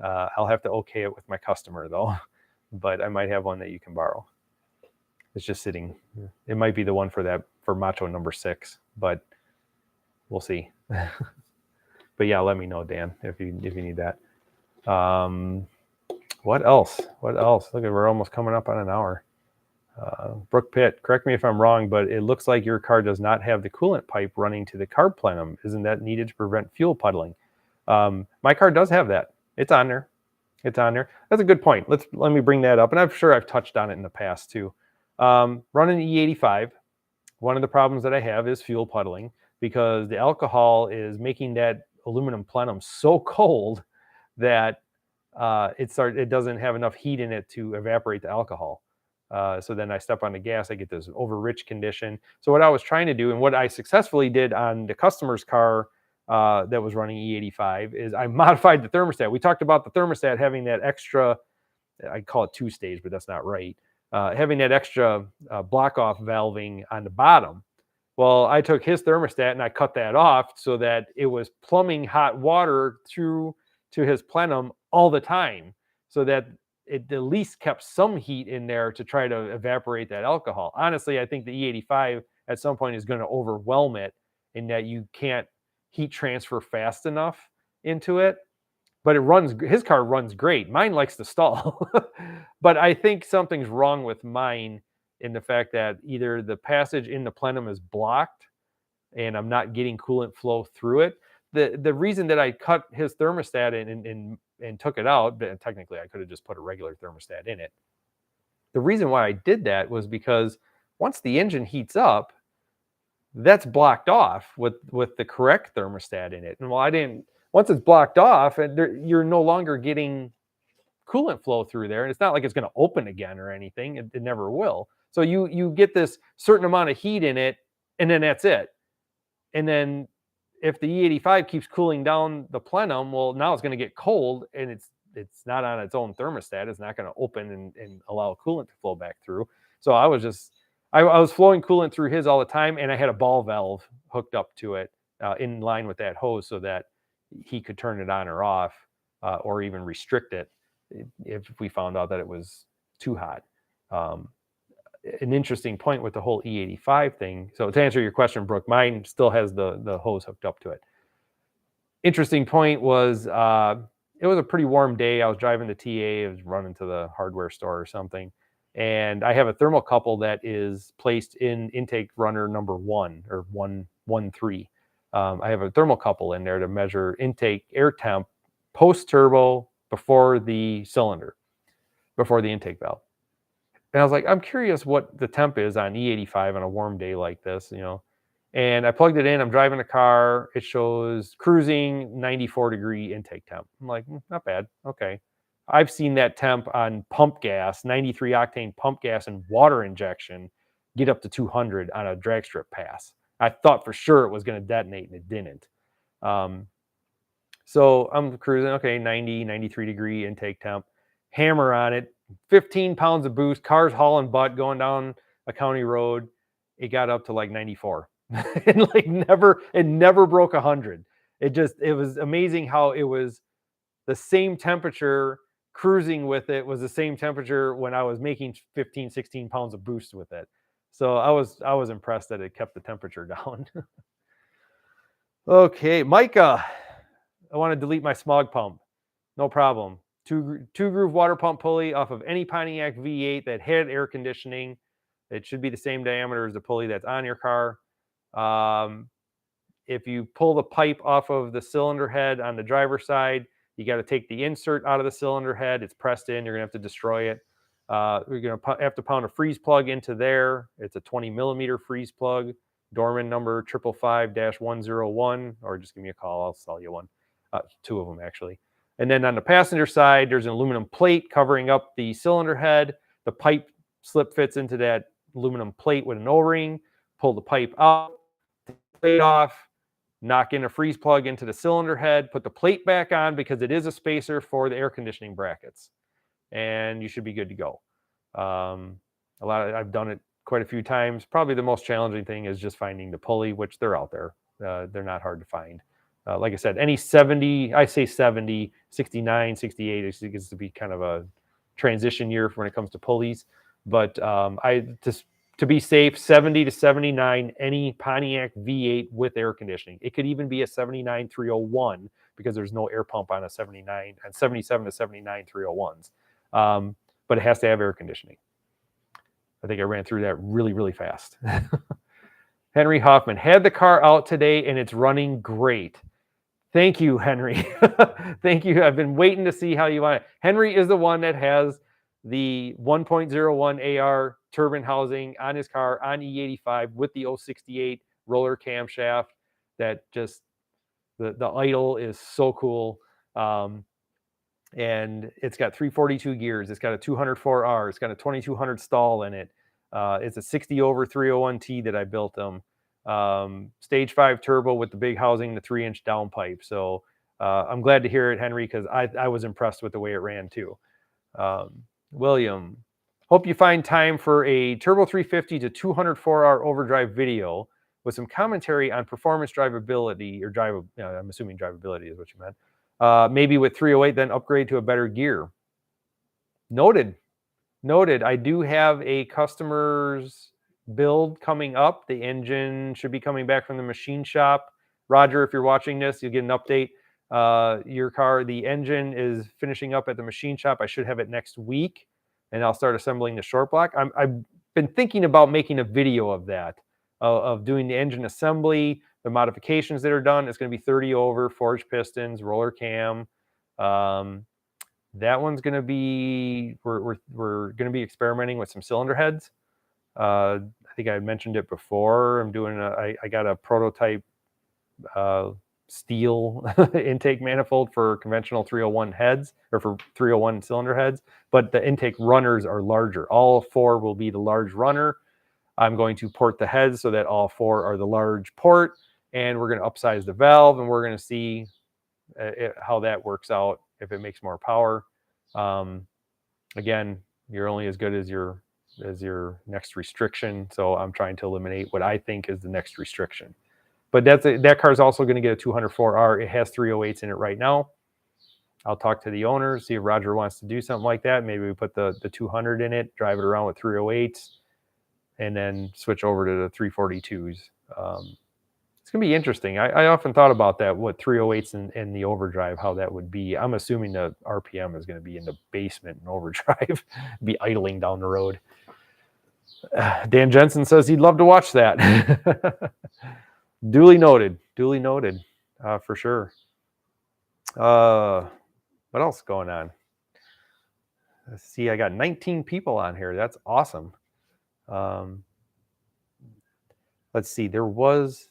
I'll have to okay it with my customer though, but I might have one that you can borrow. It's just sitting. It might be the one for Macho number 6, but we'll see. But yeah, let me know, Dan, if you need that. What else? Look, we're almost coming up on an hour. Brooke Pitt, correct me if I'm wrong, but it looks like your car does not have the coolant pipe running to the carb plenum. Isn't that needed to prevent fuel puddling? My car does have that. It's on there. That's a good point. Let me bring that up. And I'm sure I've touched on it in the past too. Running E85, one of the problems that I have is fuel puddling, because the alcohol is making that aluminum plenum so cold that it doesn't have enough heat in it to evaporate the alcohol. So then I step on the gas, I get this over-rich condition. So what I was trying to do, and what I successfully did on the customer's car that was running E85, is I modified the thermostat. We talked about the thermostat having that extra, I call it 2-stage, but that's not right. Having that extra block-off valving on the bottom. Well, I took his thermostat and I cut that off so that it was plumbing hot water through to his plenum all the time, so that it at least kept some heat in there to try to evaporate that alcohol. Honestly, I think the E85 at some point is going to overwhelm it, in that you can't heat transfer fast enough into it. But his car runs great. Mine likes to stall. But I think something's wrong with mine, in the fact that either the passage in the plenum is blocked and I'm not getting coolant flow through it. the reason that I cut his thermostat and took it out, but technically I could have just put a regular thermostat in it. The reason why I did that was because once the engine heats up, that's blocked off with the correct thermostat in it. And once it's blocked off, and you're no longer getting coolant flow through there, and it's not like it's going to open again or anything. It never will. So you get this certain amount of heat in it, and then that's it. And then if the E85 keeps cooling down the plenum, well, now it's going to get cold, and it's not on its own thermostat. It's not going to open and allow coolant to flow back through. So I was flowing coolant through his all the time, and I had a ball valve hooked up to it in line with that hose so that he could turn it on or off or even restrict it if we found out that it was too hot. An interesting point with the whole E85 thing. So to answer your question, Brooke, mine still has the hose hooked up to it. Interesting point was it was a pretty warm day. I was driving the TA. I was running to the hardware store or something. And I have a thermocouple that is placed in intake runner number 1 or 113. I have a thermocouple in there to measure intake air temp post-turbo before the cylinder, before the intake valve. And I was like, I'm curious what the temp is on E85 on a warm day like this, And I plugged it in. I'm driving a car. It shows cruising 94-degree intake temp. I'm like, not bad. Okay. I've seen that temp on pump gas, 93 octane pump gas and water injection, get up to 200 on a drag strip pass. I thought for sure it was going to detonate, and it didn't. So I'm cruising, okay, 90, 93-degree intake temp. Hammer on it, 15 pounds of boost, car's hauling butt going down a county road. It got up to like 94. And it never broke 100. It was amazing how it was the same temperature. Cruising with it was the same temperature when I was making 15, 16 pounds of boost with it. So I was impressed that it kept the temperature down. Okay, Micah, I want to delete my smog pump. No problem. Two groove water pump pulley off of any Pontiac V8 that had air conditioning. It should be the same diameter as the pulley that's on your car. If you pull the pipe off of the cylinder head on the driver's side, you got to take the insert out of the cylinder head. It's pressed in. You're going to have to destroy it. We're going to have to pound a freeze plug into there. It's a 20 millimeter freeze plug. Dorman number 555-101, or just give me a call. I'll sell you one. 2 of them, actually. And then on the passenger side, there's an aluminum plate covering up the cylinder head. The pipe slip fits into that aluminum plate with an O-ring. Pull the pipe out, take the plate off, knock in a freeze plug into the cylinder head, put the plate back on because it is a spacer for the air conditioning brackets, and you should be good to go. I've done it quite a few times. Probably the most challenging thing is just finding the pulley, which they're out there. They're not hard to find. Like I said, any 70, I say 70, 69, 68, it gets to be kind of a transition year when it comes to pulleys. But to be safe, 70 to 79, any Pontiac V8 with air conditioning. It could even be a 79 301 because there's no air pump on a 79 and 77 to 79 301s. But it has to have air conditioning. I think I ran through that really, really fast. Henry Hoffman had the car out today and it's running great. Thank you, Henry. Thank you. I've been waiting to see how you want it. Henry is the one that has the 1.01 AR turbine housing on his car on E85 with the 068 roller camshaft. That just, the idle is so cool. And it's got 342 gears. It's got a 204R. It's got a 2200 stall in it. It's a 60 over 301T that I built them. Stage 5 turbo with the big housing, the 3-inch downpipe. So I'm glad to hear it, Henry, because I was impressed with the way it ran too. William, hope you find time for a Turbo 350 to 204R overdrive video with some commentary on performance, drivability, or I'm assuming drivability is what you meant. Maybe with 308, then upgrade to a better gear. Noted. I do have a customer's build coming up. The engine should be coming back from the machine shop. Roger, if you're watching this, you'll get an update. Your car, the engine is finishing up at the machine shop. I should have it next week, and I'll start assembling the short block. I've been thinking about making a video of that, of doing the engine assembly, the modifications that are done, it's going to be 30 over, forged pistons, roller cam. That one's going to be, we're going to be experimenting with some cylinder heads. I think I mentioned it before. I'm doing I got a prototype steel intake manifold for conventional 301 heads, or for 301 cylinder heads, but the intake runners are larger. All 4 will be the large runner. I'm going to port the heads so that all 4 are the large port, and we're going to upsize the valve, and we're going to see how that works out, if it makes more power. Again, you're only as good as your next restriction, so I'm trying to eliminate what I think is the next restriction. But that car is also going to get a 204R. It has 308s in it right now. I'll talk to the owner, see if Roger wants to do something like that. Maybe we put the 200 in it, drive it around with 308s, and then switch over to the 342s. It's going to be interesting. I often thought about that, what 308s and the overdrive, how that would be. I'm assuming the RPM is going to be in the basement in overdrive, be idling down the road. Dan Jensen says he'd love to watch that. Duly noted. Duly noted, for sure. What else is going on? Let's see, I got 19 people on here. That's awesome. Let's see. I was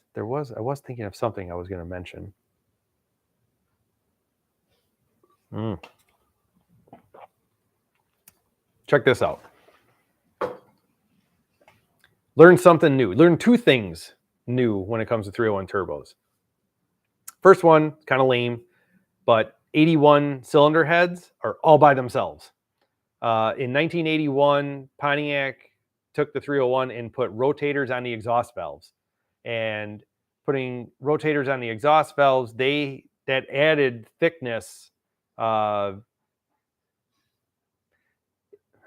thinking of something I was going to mention. Check this out. Learn something new. Learn 2 things new when it comes to 301 turbos. First one, kind of lame, but 81 cylinder heads are all by themselves. In 1981, Pontiac took the 301 and put rotators on the exhaust valves. And putting rotators on the exhaust valves, that added thickness. How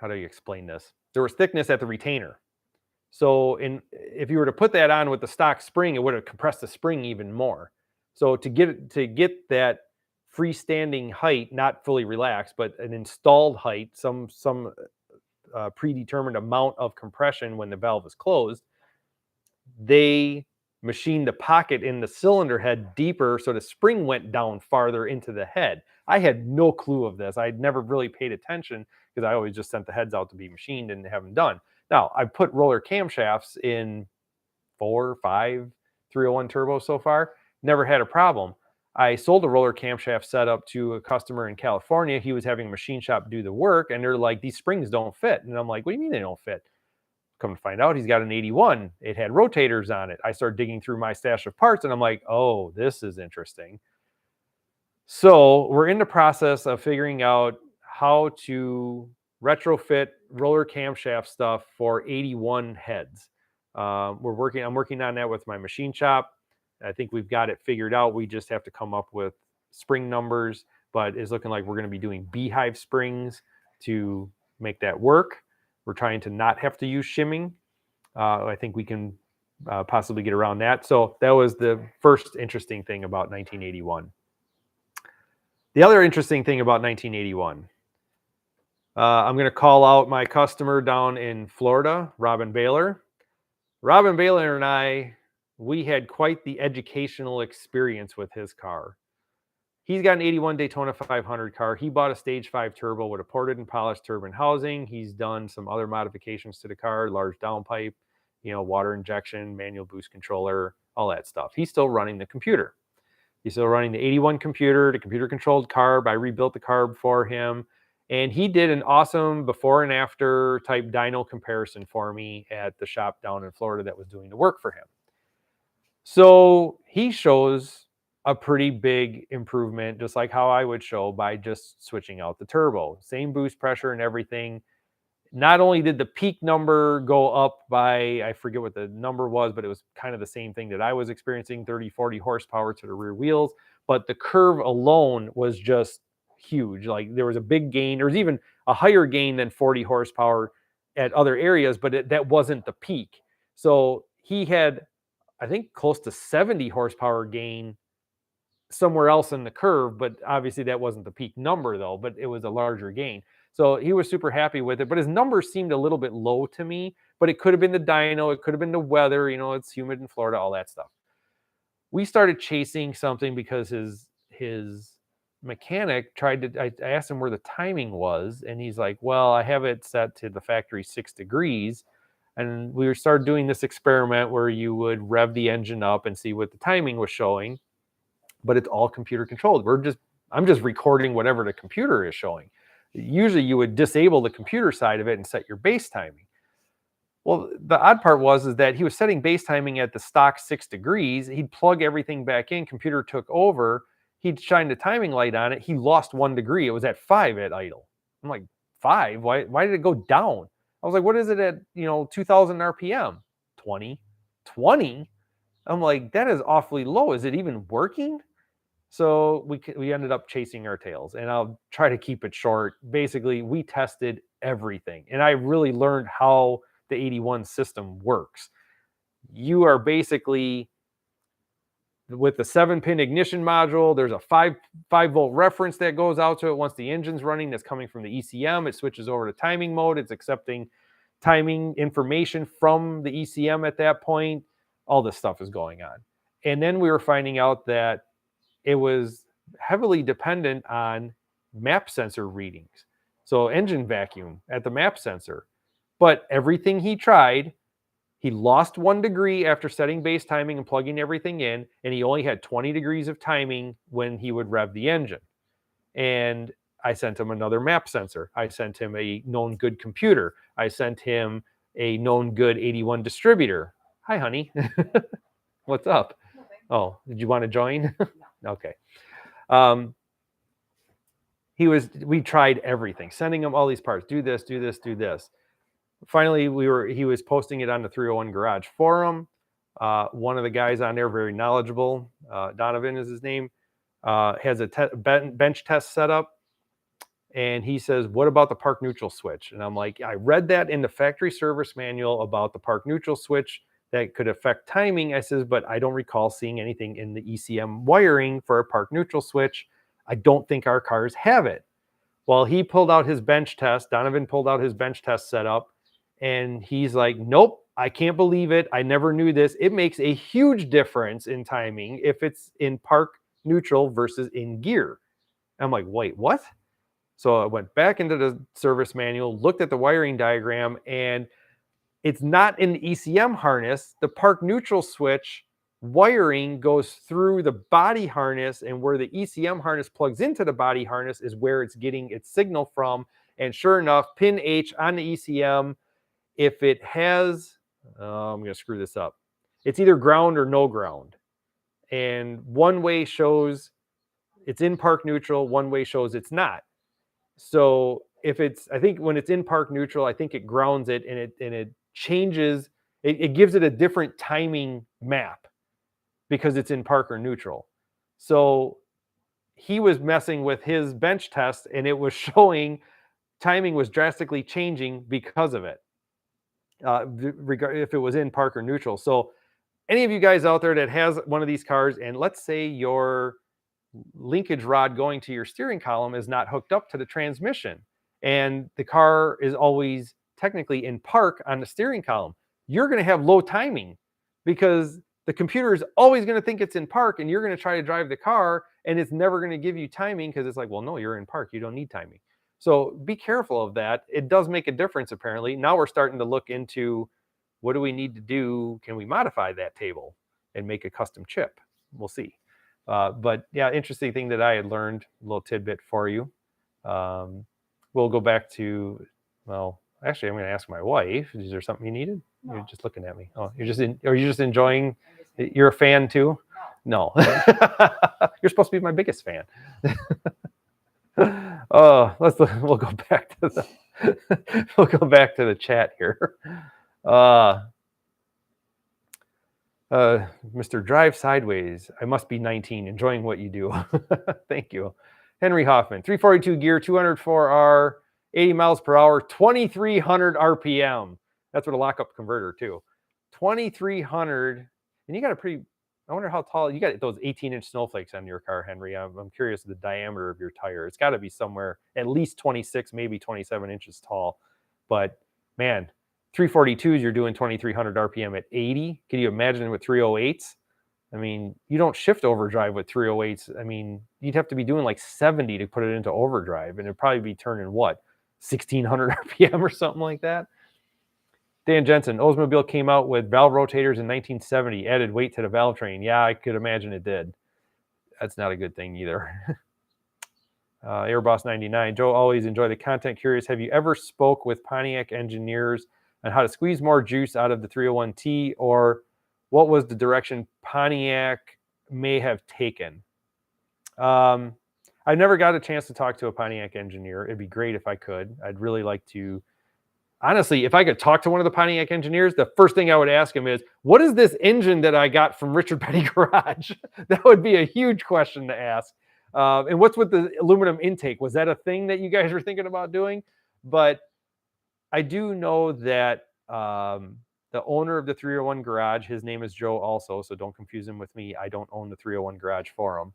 do you explain this? There was thickness at the retainer. So if you were to put that on with the stock spring, it would have compressed the spring even more. So to get that freestanding height, not fully relaxed, but an installed height, some predetermined amount of compression when the valve is closed, they machined the pocket in the cylinder head deeper so the spring went down farther into the head. I had no clue of this. I'd never really paid attention because I always just sent the heads out to be machined and have them done. Now, I've put roller camshafts in 4 or 5 301 turbos so far. Never had a problem. I sold a roller camshaft setup to a customer in California. He was having a machine shop do the work, and they're like, these springs don't fit. And I'm like, what do you mean they don't fit? Come to find out, he's got an 81. It had rotators on it. I started digging through my stash of parts, and I'm like, oh, this is interesting. So we're in the process of figuring out how to retrofit roller camshaft stuff for 81 heads. I'm working on that with my machine shop. I think we've got it figured out. We just have to come up with spring numbers, but it's looking like we're going to be doing beehive springs to make that work. We're trying to not have to use shimming. I think we can possibly get around that. So that was the first interesting thing about 1981. The other interesting thing about 1981, I'm going to call out my customer down in Florida, Robin Baylor. Robin Baylor and we had quite the educational experience with his car. He's got an 81 Daytona 500 car. He bought a stage 5 turbo with a ported and polished turbine housing. He's done some other modifications to the car, large downpipe, water injection, manual boost controller, all that stuff. He's still running the computer. He's still running the 81 computer, the computer-controlled carb. I rebuilt the carb for him. And he did an awesome before and after type dyno comparison for me at the shop down in Florida that was doing the work for him. So he shows a pretty big improvement, just like how I would show by just switching out the turbo. Same boost pressure and everything. Not only did the peak number go up by, I forget what the number was, but it was kind of the same thing that I was experiencing, 30, 40 horsepower to the rear wheels, but the curve alone was just huge. Like there was a big gain. There was even a higher gain than 40 horsepower at other areas, but that wasn't the peak. So he had, I think, close to 70 horsepower gain somewhere else in the curve, but obviously that wasn't the peak number though, but it was a larger gain. So he was super happy with it, but his numbers seemed a little bit low to me, but it could have been the dyno, it could have been the weather, it's humid in Florida, all that stuff. we started chasing something because his mechanic tried to, I asked him where the timing was, and he's like, well, I have it set to the factory 6 degrees. And we started doing this experiment where you would rev the engine up and see what the timing was showing, but it's all computer controlled. I'm just recording whatever the computer is showing. Usually you would disable the computer side of it and set your base timing. Well, the odd part is that he was setting base timing at the stock 6 degrees. He'd plug everything back in, computer took over. He'd shine the timing light on it. He lost 1 degree. It was at 5 at idle. I'm like, 5? Why did it go down? I was like, what is it at, 2000 RPM? 20. 20? I'm like, that is awfully low. Is it even working? So we ended up chasing our tails, and I'll try to keep it short. Basically, we tested everything, and I really learned how the 81 system works. You are basically, with the 7-pin ignition module, there's a 5 volt reference that goes out to it. Once the engine's running, that's coming from the ECM. It switches over to timing mode. It's accepting timing information from the ECM at that point. All this stuff is going on. And then we were finding out that it was heavily dependent on map sensor readings. So engine vacuum at the map sensor. But everything he tried, he lost 1 degree after setting base timing and plugging everything in, and he only had 20 degrees of timing when he would rev the engine. And I sent him another map sensor. I sent him a known good computer. I sent him a known good 81 distributor. Hi, honey. What's up? Oh, did you want to join? No. Okay. We tried everything, sending him all these parts. Do this, do this, do this. Finally, he was posting it on the 301 Garage forum. One of the guys on there, very knowledgeable, Donovan is his name, has a bench test set up. And he says, what about the park neutral switch? And I'm like, I read that in the factory service manual about the park neutral switch that could affect timing. I says, but I don't recall seeing anything in the ECM wiring for a park neutral switch. I don't think our cars have it. Well, he pulled out his bench test. Donovan pulled out his bench test setup. And he's like, nope, I can't believe it. I never knew this. It makes a huge difference in timing if it's in park neutral versus in gear. I'm like, wait, what? So I went back into the service manual, looked at the wiring diagram, and it's not in the ECM harness. The park neutral switch wiring goes through the body harness, and where the ECM harness plugs into the body harness is where it's getting its signal from. And sure enough, pin H on the ECM, if it has, I'm going to screw this up. It's either ground or no ground. And one way shows it's in park neutral, one way shows it's not. So if it's, I think when it's in park neutral, I think it grounds it, and it changes, it gives it a different timing map because it's in park or neutral. So he was messing with his bench test, and it was showing timing was drastically changing because of it. If it was in park or neutral. So any of you guys out there that has one of these cars, and let's say your linkage rod going to your steering column is not hooked up to the transmission, and the car is always technically in park on the steering column, you're going to have low timing because the computer is always going to think it's in park, and you're going to try to drive the car, and it's never going to give you timing because it's like, well, no, you're in park. You don't need timing. So be careful of that. It does make a difference, apparently. Now we're starting to look into what do we need to do? Can we modify that table and make a custom chip? We'll see. But yeah, interesting thing that I had learned, a little tidbit for you. We'll go back to, well, actually, I'm going to ask my wife. Is there something you needed? No. You're just looking at me. Oh, are you just enjoying? You're a fan too? No. You're supposed to be my biggest fan. Oh, we'll go back to the chat here. Mr. Drive Sideways, I must be 19, enjoying what you do. Thank you. Henry Hoffman, 342 gear, 204R, 80 miles per hour, 2,300 RPM. That's what a lockup converter too. 2,300, and you got a pretty, I wonder how tall, you got those 18-inch snowflakes on your car, Henry. I'm curious the diameter of your tire. It's got to be somewhere at least 26, maybe 27 inches tall. But man, 342s, you're doing 2,300 RPM at 80. Can you imagine with 308s? I mean, you don't shift overdrive with 308s. I mean, you'd have to be doing like 70 to put it into overdrive, and it'd probably be turning what, 1600 RPM or something like that. Dan Jensen, Oldsmobile came out with valve rotators in 1970, added weight to the valve train. Yeah, I could imagine it did. That's not a good thing either. Airboss 99, Joe, always enjoy the content. Curious, have you ever spoke with Pontiac engineers on how to squeeze more juice out of the 301T, or what was the direction Pontiac may have taken? I never got a chance to talk to a Pontiac engineer. It'd be great if I could. I'd really like to. Honestly, if I could talk to one of the Pontiac engineers, the first thing I would ask him is, what is this engine that I got from Richard Petty Garage? That would be a huge question to ask. And what's with the aluminum intake? Was that a thing that you guys were thinking about doing? But I do know that the owner of the 301 Garage, his name is Joe also, so don't confuse him with me. I don't own the 301 Garage for him.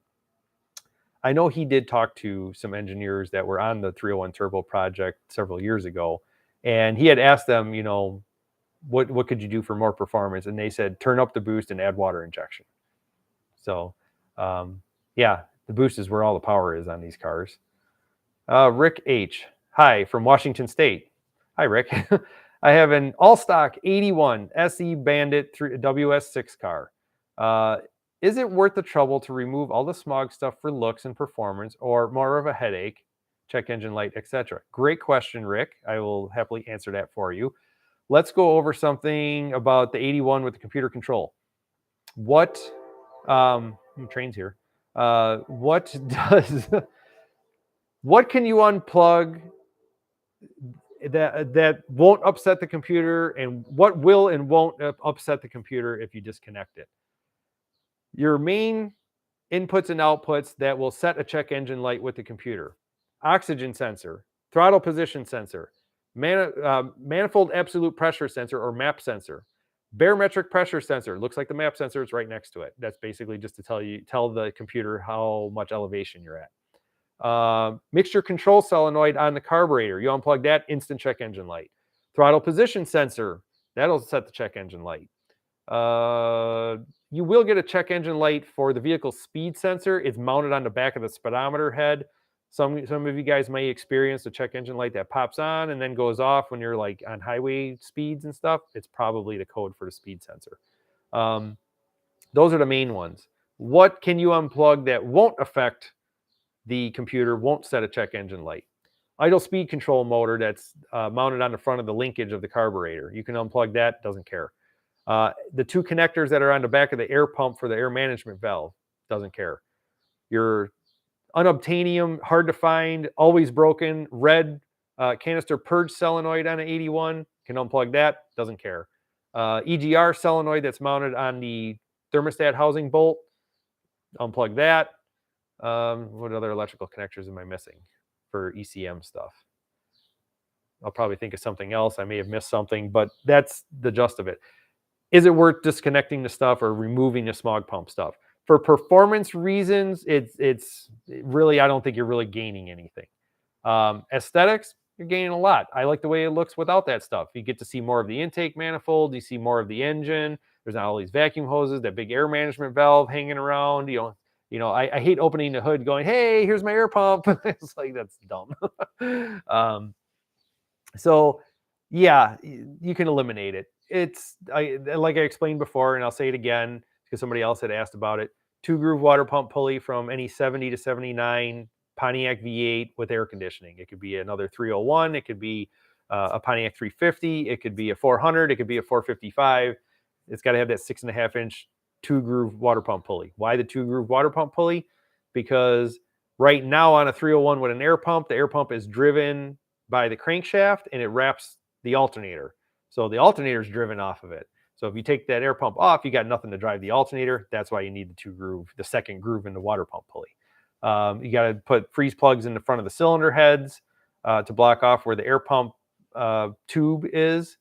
I know he did talk to some engineers that were on the 301 Turbo project several years ago, and he had asked them, you know, what could you do for more performance? And they said, turn up the boost and add water injection. So, yeah, the boost is where all the power is on these cars. Rick H. Hi, from Washington State. Hi, Rick. I have an all-stock 81 SE Bandit WS6 car. Is it worth the trouble to remove all the smog stuff for looks and performance, or more of a headache, check engine light, etc.? Great question, Rick. I will happily answer that for you. Let's go over something about the 81 with the computer control. What, trains here. What can you unplug that won't upset the computer, and what will and won't upset the computer if you disconnect it? Your main inputs and outputs that will set a check engine light with the computer: oxygen sensor, throttle position sensor, manifold absolute pressure sensor or MAP sensor, barometric pressure sensor. Looks like the MAP sensor is right next to it. That's basically just to tell the computer how much elevation you're at. Mixture control solenoid on the carburetor. You unplug that, instant check engine light. Throttle position sensor, that'll set the check engine light. You will get a check engine light for the vehicle speed sensor. It's mounted on the back of the speedometer head. Some of you guys may experience a check engine light that pops on and then goes off when you're like on highway speeds and stuff. It's probably the code for the speed sensor. Those are the main ones. What can you unplug that won't affect the computer, won't set a check engine light? Idle speed control motor that's mounted on the front of the linkage of the carburetor. You can unplug that, doesn't care. The two connectors that are on the back of the air pump for the air management valve, doesn't care. Your unobtainium, hard to find, always broken, red canister purge solenoid on an 81, can unplug that, doesn't care. EGR solenoid that's mounted on the thermostat housing bolt, unplug that. What other electrical connectors am I missing for ECM stuff? I'll probably think of something else. I may have missed something, but that's the gist of it. Is it worth disconnecting the stuff or removing the smog pump stuff? For performance reasons, it's really, I don't think you're really gaining anything. Aesthetics, you're gaining a lot. I like the way it looks without that stuff. You get to see more of the intake manifold. You see more of the engine. There's not all these vacuum hoses, that big air management valve hanging around. You know, I hate opening the hood going, hey, here's my air pump. It's like, that's dumb. So yeah, you can eliminate it. It's like I explained before, and I'll say it again because somebody else had asked about it. 2-groove water pump pulley from any 70 to 79 Pontiac V8 with air conditioning. It could be another 301. It could be a Pontiac 350. It could be a 400. It could be a 455. It's got to have that 6.5-inch 2-groove water pump pulley. Why the 2-groove water pump pulley? Because right now on a 301 with an air pump, the air pump is driven by the crankshaft and it wraps the alternator. So the alternator is driven off of it. So if you take that air pump off, you got nothing to drive the alternator. That's why you need the 2-groove, the second groove in the water pump pulley. You got to put freeze plugs in the front of the cylinder heads to block off where the air pump tube is.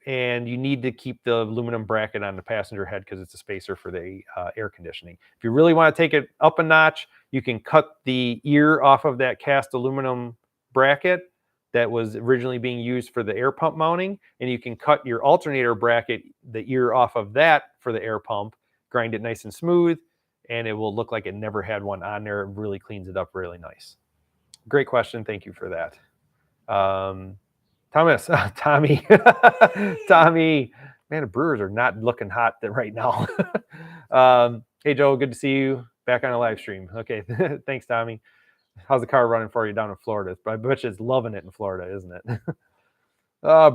And you need to keep the aluminum bracket on the passenger head because it's a spacer for the air conditioning. If you really want to take it up a notch, you can cut the ear off of that cast aluminum bracket that was originally being used for the air pump mounting, and you can cut your alternator bracket, the ear off of that for the air pump, grind it nice and smooth, and it will look like it never had one on there. It really cleans it up really nice. Great question. Thank you for that. Thomas, Tommy, Tommy, man, the Brewers are not looking hot right now. Hey, Joe, good to see you back on a live stream. Okay, thanks, Tommy. How's the car running for you down in Florida? I bet you it's loving it in Florida, isn't it?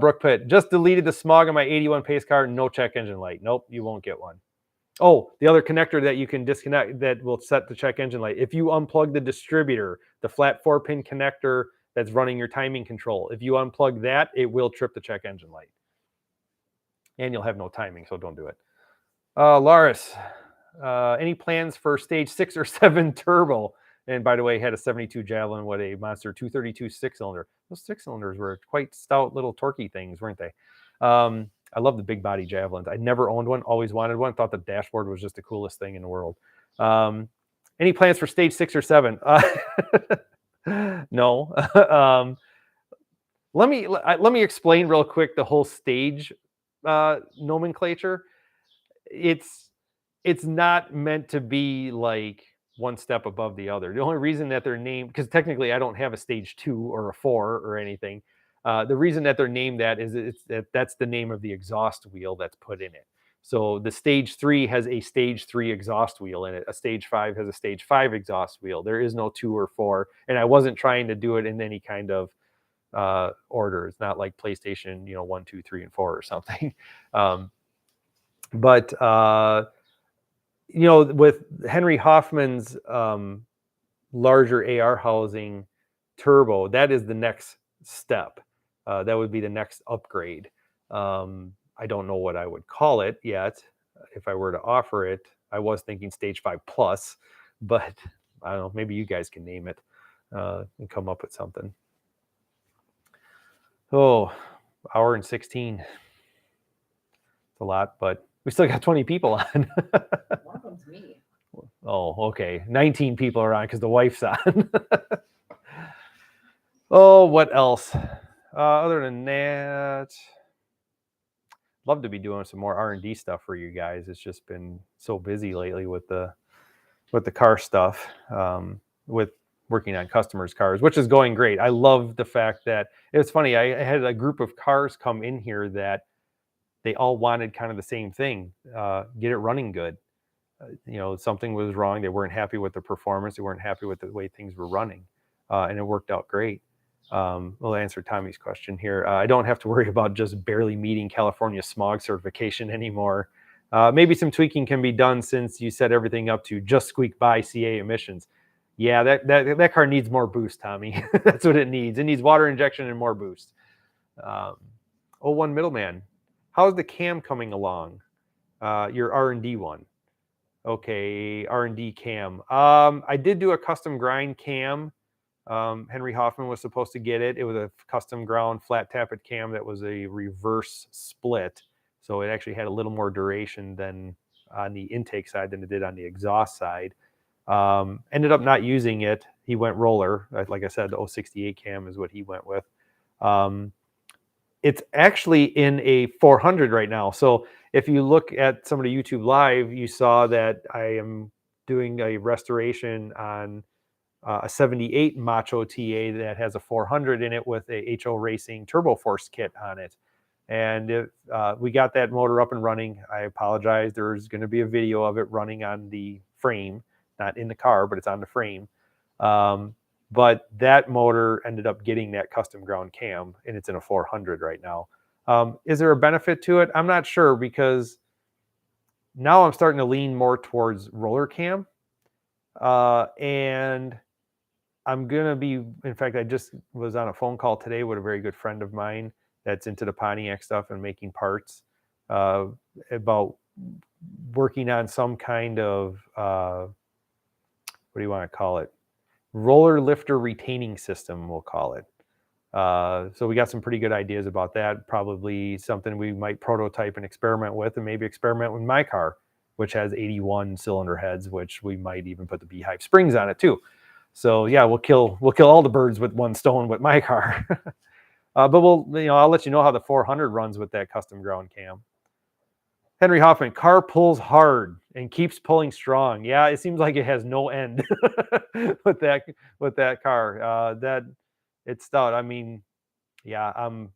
Brook Pitt, just deleted the smog on my 81 pace car. No check engine light. Nope, you won't get one. Oh, the other connector that you can disconnect that will set the check engine light. If you unplug the distributor, the flat 4-pin connector that's running your timing control, if you unplug that, it will trip the check engine light. And you'll have no timing, so don't do it. Laris, any plans for stage 6 or 7 turbo? And by the way, had a 72 Javelin with a Monster 232 6-cylinder. Those 6-cylinders were quite stout little torquey things, weren't they? I love the big body Javelins. I never owned one, always wanted one. Thought the dashboard was just the coolest thing in the world. Any plans for stage 6 or 7? No. Let me explain real quick the whole stage nomenclature. It's not meant to be like one step above the other. The only reason that they're named, because technically I don't have a stage 2 or a 4 or anything. The reason that they're named that is that's the name of the exhaust wheel that's put in it. So the stage 3 has a stage 3 exhaust wheel in it. A stage 5 has a stage 5 exhaust wheel. There is no 2 or 4. And I wasn't trying to do it in any kind of order. It's not like PlayStation, 1, 2, 3, and 4 or something. But with Henry Hoffman's larger AR housing turbo, that is the next step. That would be the next upgrade. I don't know what I would call it yet. If I were to offer it, I was thinking stage 5 plus, but I don't know, maybe you guys can name it and come up with something. Oh, hour and 16. It's a lot, but we still got 20 people on. One of them's me. Oh, okay. 19 people are on because the wife's on. Oh, what else? Other than that, love to be doing some more R&D stuff for you guys. It's just been so busy lately with the car stuff, with working on customers' cars, which is going great. I love the fact that it's funny. I had a group of cars come in here that they all wanted kind of the same thing, get it running good. Something was wrong. They weren't happy with the performance. They weren't happy with the way things were running, and it worked out great. We'll answer Tommy's question here. I don't have to worry about just barely meeting California smog certification anymore. Maybe some tweaking can be done since you set everything up to just squeak by CA emissions. Yeah, that car needs more boost, Tommy. That's what it needs. It needs water injection and more boost. 01 Middleman, how's the cam coming along? Your R&D one. Okay, R&D cam. I did do a custom grind cam. Henry Hoffman was supposed to get it. It was a custom ground flat tappet cam that was a reverse split. So it actually had a little more duration than on the intake side than it did on the exhaust side. Ended up not using it. He went roller. Like I said, the 068 cam is what he went with. It's actually in a 400 right now. So if you look at some of the YouTube live, you saw that I am doing a restoration on a 78 Macho TA that has a 400 in it with a HO Racing Turbo Force kit on it. And we got that motor up and running. I apologize. There's going to be a video of it running on the frame, not in the car, but it's on the frame. But that motor ended up getting that custom ground cam, and it's in a 400 right now. Is there a benefit to it? I'm not sure, because now I'm starting to lean more towards roller cam. And I'm going to be, in fact, I just was on a phone call today with a very good friend of mine that's into the Pontiac stuff and making parts, about working on some kind of, what do you want to call it? Roller lifter retaining system, we'll call it. So we got some pretty good ideas about that. Probably something we might prototype and experiment with, and maybe experiment with my car, which has 81 cylinder heads, which we might even put the Beehive springs on it too. So yeah, we'll kill all the birds with one stone with my car. But I'll let you know how the 400 runs with that custom ground cam. Henry Hoffman, car pulls hard and keeps pulling strong. Yeah, it seems like it has no end with that car. That it's stout. I mean, yeah, I'm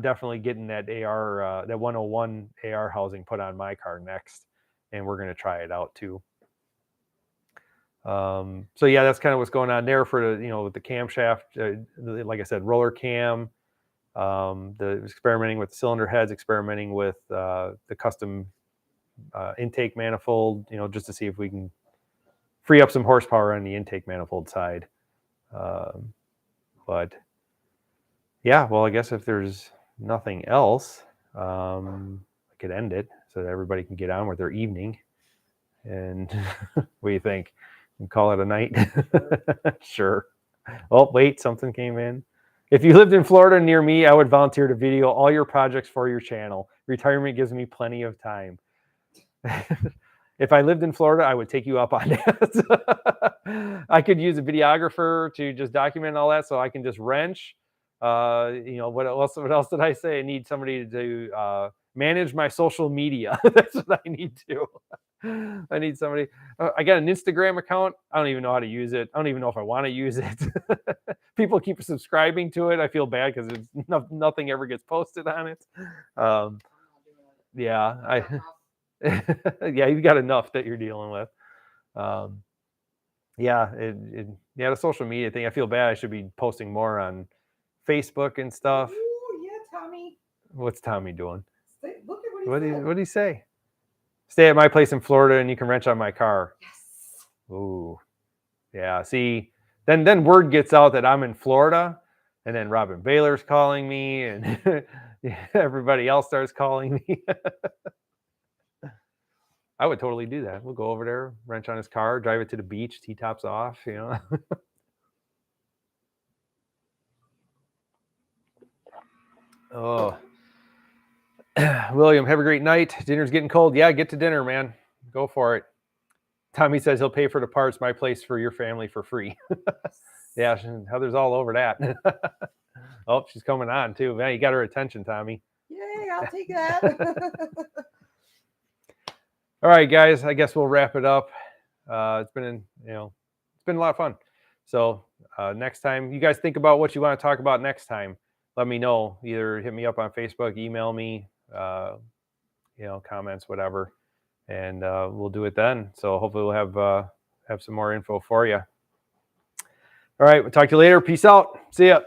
definitely getting that AR that 101 AR housing put on my car next, and we're gonna try it out too. So yeah, that's kind of what's going on there for the with the camshaft. Like I said, roller cam. The experimenting with cylinder heads, experimenting with the custom intake manifold, just to see if we can free up some horsepower on the intake manifold side. But yeah, well, I guess if there's nothing else, I could end it so that everybody can get on with their evening. And what do you think? And call it a night? Sure. Oh, wait, something came in. If you lived in Florida near me, I would volunteer to video all your projects for your channel. Retirement gives me plenty of time. If I lived in Florida, I would take you up on that. I could use a videographer to just document all that, so I can just wrench. What else did I say? I need somebody to manage my social media. That's what I need to. I need somebody. I got an Instagram account. I don't even know how to use it. I don't even know if I want to use it. People keep subscribing to it. I feel bad because nothing ever gets posted on it. Yeah, yeah, you've got enough that you're dealing with. Yeah, the social media thing. I feel bad. I should be posting more on Facebook and stuff. Ooh, yeah, Tommy. What's Tommy doing? Look at what he said. What did he say? Stay at my place in Florida and you can wrench on my car. Yes. Ooh, yeah. See, then word gets out that I'm in Florida, and then Robin Baylor's calling me, and everybody else starts calling me. I would totally do that. We'll go over there, wrench on his car, drive it to the beach, T-tops off, Oh. William, have a great night. Dinner's getting cold. Yeah, get to dinner, man. Go for it. Tommy says he'll pay for the parts, my place for your family for free. Yeah, Heather's all over that. Oh, she's coming on too. Man, you got her attention, Tommy. Yay, I'll take that. All right, guys, I guess we'll wrap it up. It's been a lot of fun. So next time, you guys think about what you want to talk about next time. Let me know. Either hit me up on Facebook, email me, comments, whatever, and we'll do it then. So hopefully we'll have some more info for you. All right, we'll talk to you later. Peace out. See ya.